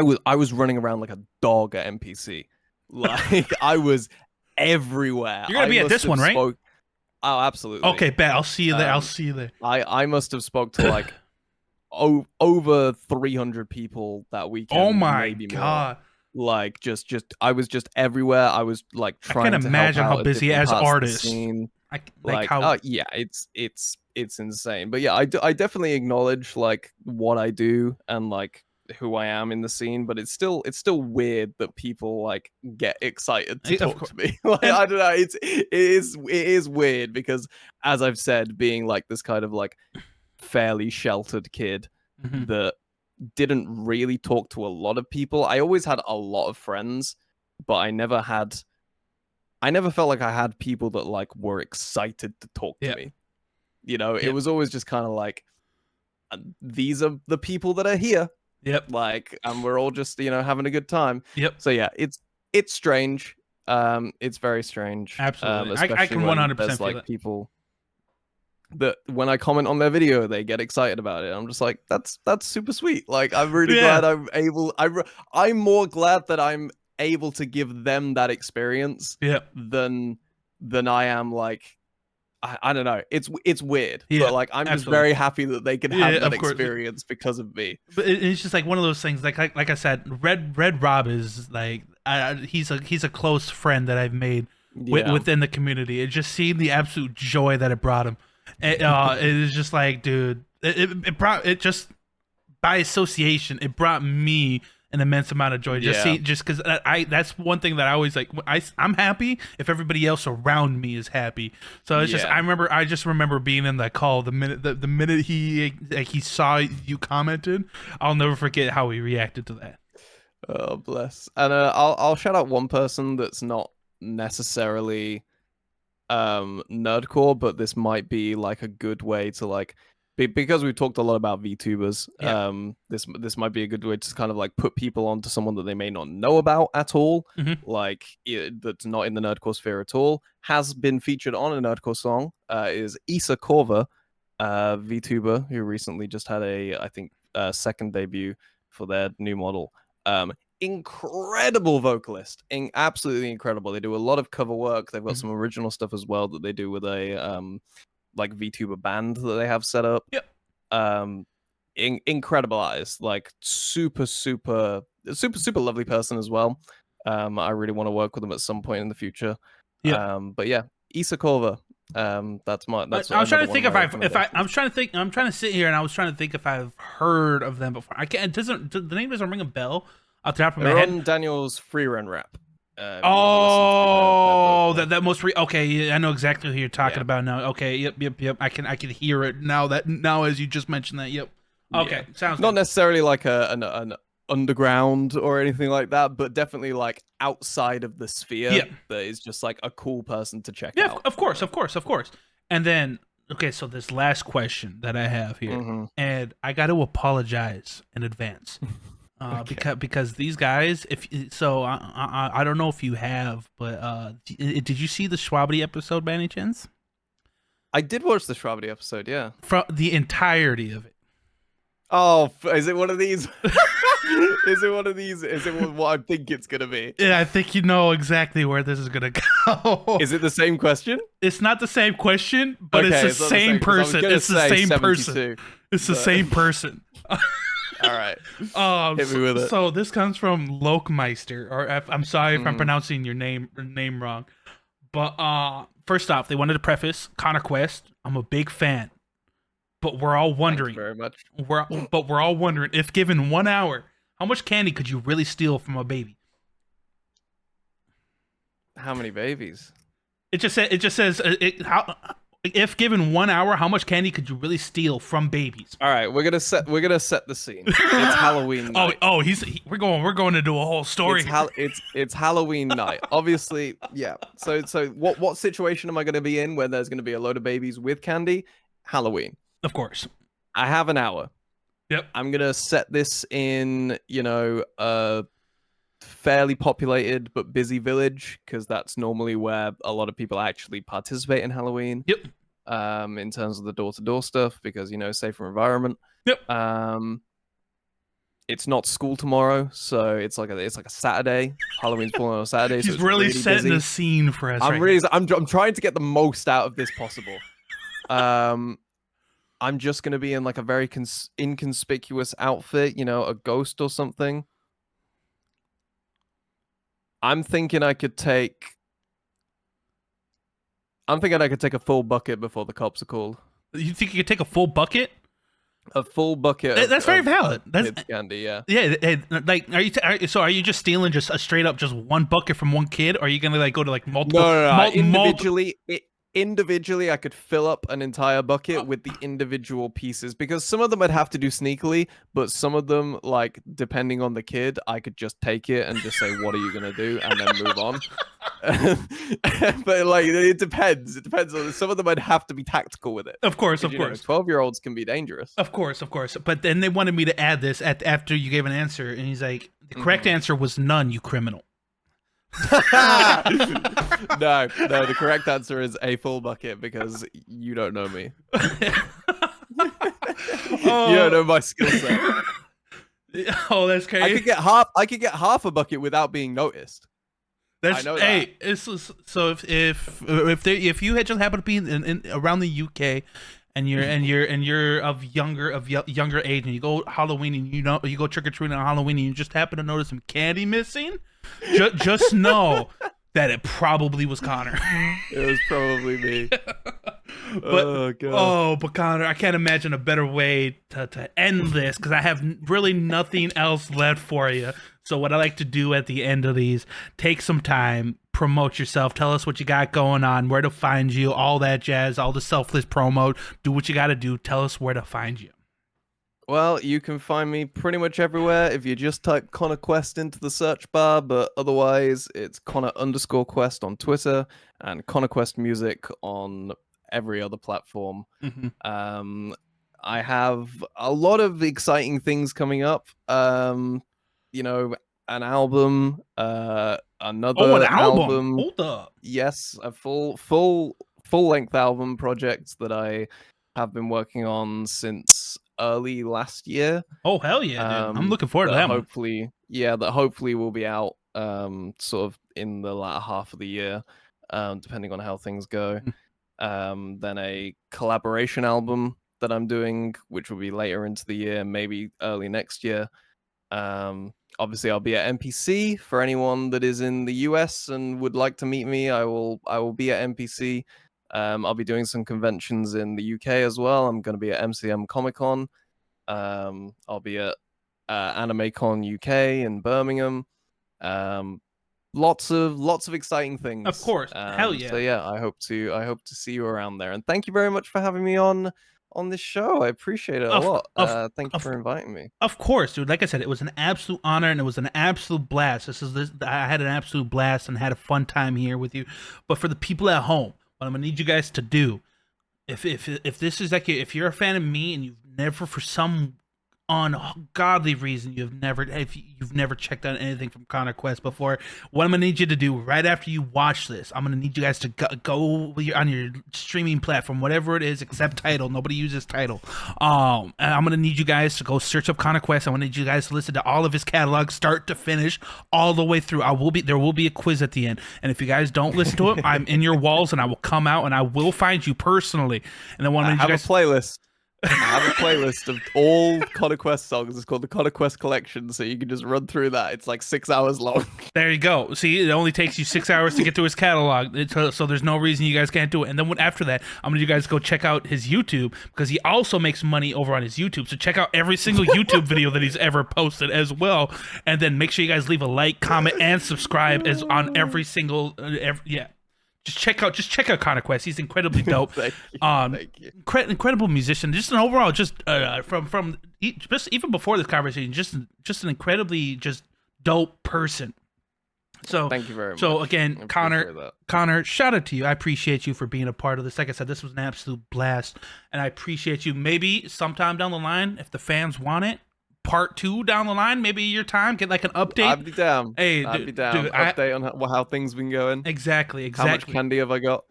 was running around like a dog at NPC. Like I was everywhere. You're gonna be at this one, right? Oh, absolutely. Okay, bet. I'll see you there. I'll see you there. I must have spoke to like over 300 people that weekend. Oh my maybe god! More. Like just I was just everywhere. I was like trying. I can imagine how busy as artists. Like how yeah, it's insane. But yeah, I definitely acknowledge like what I do and like who I am in the scene, but it's still weird that people like get excited to talk to me. Like I don't know, it is weird because, as I've said, being like this kind of like fairly sheltered kid that didn't really talk to a lot of people. I always had a lot of friends, but I never felt like I had people that like were excited to talk to me. You know, it was always just kind of like, these are the people that are here. Like, and we're all just, you know, having a good time. So yeah, it's strange. It's very strange. Absolutely. I can 100% feel like it. People that when I comment on their video, they get excited about it. I'm just like, that's super sweet. Like, I'm really glad I'm more glad that I'm able to give them that experience than I am like, I don't know. It's weird, but like I'm just very happy that they can have that experience because of me. But it's just like one of those things. Like I said, Red Rob is like he's a close friend that I've made within the community. It just seemed the absolute joy that it brought him. It is just like, dude, it just by association, it brought me an immense amount of joy. Just because that's one thing that I always like. I'm happy if everybody else around me is happy. So it's just I just remember being in that call the minute he saw you commented. I'll never forget how he reacted to that. Oh bless. And I'll shout out one person that's not necessarily nerdcore, but this might be like a good way to like, because we've talked a lot about VTubers, this might be a good way to kind of like put people onto someone that they may not know about at all, like that's not in the nerdcore sphere at all. Has been featured on a nerdcore song, is Issa Korver, VTuber who recently just had I think second debut for their new model. Incredible vocalist, absolutely incredible. They do a lot of cover work. They've got some original stuff as well that they do with a like VTuber band that they have set up. Incredible artist, like super lovely person as well. I really want to work with them at some point in the future. But yeah, Issa Korver. That's I was trying to think I'm trying to sit here and I was trying to think if I've heard of them before. I can't. The name doesn't ring a bell off the top of my head. On Daniel's free run rap. That most okay. Yeah, I know exactly who you're talking about now. Okay, yep. I can hear it now. Now as you just mentioned that. Yep. Okay, sounds not good. necessarily like an underground or anything like that, but definitely like outside of the sphere. That is just like a cool person to check out. Of course. And then okay, so this last question that I have here, and I got to apologize in advance. Because these guys, if so, I don't know if you have, but did you see the Schwabity episode by any chance? I did watch the Shravity episode, yeah. From the entirety of it. Oh, is it one of these? Is it one of these? Is it what I think it's gonna be? Yeah, I think you know exactly where this is gonna go. Is it the same question? It's not the same question, but Okay, it's the not the same 'cause I was person. gonna It's the say same 72, person. It's the but- same person. All right. Hit me So, with it. so this comes from Lokemeister, or I'm sorry if I'm Mm. pronouncing your name wrong, but first off, they wanted to preface Connor Quest. I'm a big fan, but we're all Thank you wondering, very much. we're all wondering if given 1 hour, how much candy could you really steal from a baby? How many babies? It just says if given 1 hour, how much candy could you really steal from babies? All right, we're gonna set the scene. It's Halloween night. We're going to do a whole story. It's Halloween night. Obviously, yeah. So what situation am I gonna be in where there's gonna be a load of babies with candy? Halloween. Of course. I have an hour. Yep. I'm gonna set this in, a fairly populated but busy village, because that's normally where a lot of people actually participate in Halloween. Yep. In terms of the door-to-door stuff, because safer environment. Yep. It's not school tomorrow, so it's like a Saturday. Halloween's falling on a Saturday. So He's it's really busy. setting the scene for us. I'm trying to get the most out of this possible. I'm just gonna be in like a very inconspicuous outfit, a ghost or something. I'm thinking I could take a full bucket before the cops are called. You think you could take a full bucket? A full bucket. That's very valid. That's That's candy, yeah. yeah. Like, are you just stealing just a straight up just one bucket from one kid? Or are you gonna like go to like multiple? No. Individually, I could fill up an entire bucket with the individual pieces, because some of them I'd have to do sneakily, but some of them, like, depending on the kid, I could just take it and just say, "What are you gonna do?" and then move on. But like, it depends. It depends on some of them. I'd have to be tactical with it. Of course. 12-year-olds can be dangerous. Of course. But then they wanted me to add this after you gave an answer, and he's like, the correct answer was none. You criminal. No, the correct answer is a full bucket, because you don't know me. You don't know my skill set. Oh, that's crazy. I could get half a bucket without being noticed. I know hey, so if you had just happened to be in around the UK, and you're of younger age, and you go Halloween, and you go trick or treating on Halloween, and you just happen to notice some candy missing, just know that it probably was Connor. It was probably me. But Connor, I can't imagine a better way to end this, because I have really nothing else left for you. So what I like to do at the end of these, take some time, promote yourself, tell us what you got going on, where to find you, all that jazz, all the selfless promo. Do what you got to do. Tell us where to find you. Well, you can find me pretty much everywhere if you just type Connor Quest into the search bar, but otherwise it's Connor_Quest on Twitter and Connor Quest Music on every other platform. Mm-hmm. I have a lot of exciting things coming up. An album, another an album. Hold up. Yes, a full length album project that I have been working on since early last year. Oh, hell yeah, dude. I'm looking forward to that one. That hopefully will be out sort of in the latter half of the year, depending on how things go. Then a collaboration album that I'm doing, which will be later into the year, maybe early next year. Obviously, I'll be at NPC. For anyone that is in the US and would like to meet me, I will be at NPC. I'll be doing some conventions in the UK as well. I'm going to be at MCM Comic Con. I'll be at AnimeCon UK in Birmingham. Lots of exciting things. Of course, hell yeah. So yeah, I hope to see you around there. And thank you very much for having me on this show. I appreciate it a lot. Thank you for inviting me. Of course, dude. Like I said, it was an absolute honor, and it was an absolute blast. I had an absolute blast and had a fun time here with you. But for the people at home, what I'm gonna need you guys to do, if this is like, if you're a fan of me and you've never, for some ungodly reason if you've never checked out anything from Connor Quest before, what I'm gonna need you to do right after you watch this, I'm gonna need you guys to go on your streaming platform, whatever it is, except Tidal. Nobody uses Tidal. And I'm gonna need you guys to go search up Connor Quest. I want to need you guys to listen to all of his catalog, start to finish, all the way through. There will be a quiz at the end, and if you guys don't listen to it, I'm in your walls, and I will come out and I will find you personally. And then I have a playlist. I have a playlist of all Connor Quest songs. It's called the Connor Quest Collection, so you can just run through that. It's like 6 hours long. There you go. See, it only takes you 6 hours to get through his catalog, so there's no reason you guys can't do it. And then after that, I'm gonna you guys go check out his YouTube, because he also makes money over on his YouTube. So check out every single YouTube video that he's ever posted as well. And then make sure you guys leave a like, comment, and subscribe as on every single yeah. Just check out Connor Quest. He's incredibly dope. Thank you. Incredible musician. Just an overall, from even before this conversation, just an incredibly just dope person. So thank you very much. So again, Connor, shout out to you. I appreciate you for being a part of this. Like I said, this was an absolute blast, and I appreciate you. Maybe sometime down the line, if the fans want it, part 2 down the line, maybe your time, get like an update. I'd be down. Hey, I'd be down. Dude, update on how things been going. Exactly. How much candy have I got?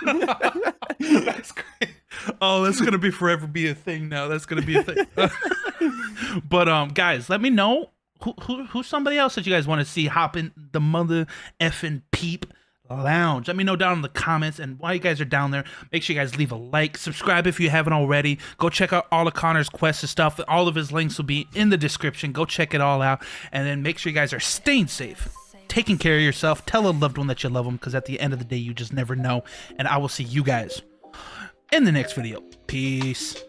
That's great. Oh, that's gonna forever be a thing now. That's gonna be a thing. But guys, let me know who's somebody else that you guys want to see hop in the mother effing Peep Lounge. Let me know down in the comments, and while you guys are down there, make sure you guys leave a like, subscribe if you haven't already. Go check out all of Connor's Quest and stuff. All of his links will be in the description. Go check it all out, and then make sure you guys are staying safe, taking care of yourself. Tell a loved one that you love them, because at the end of the day, you just never know. And I will see you guys in the next video. Peace.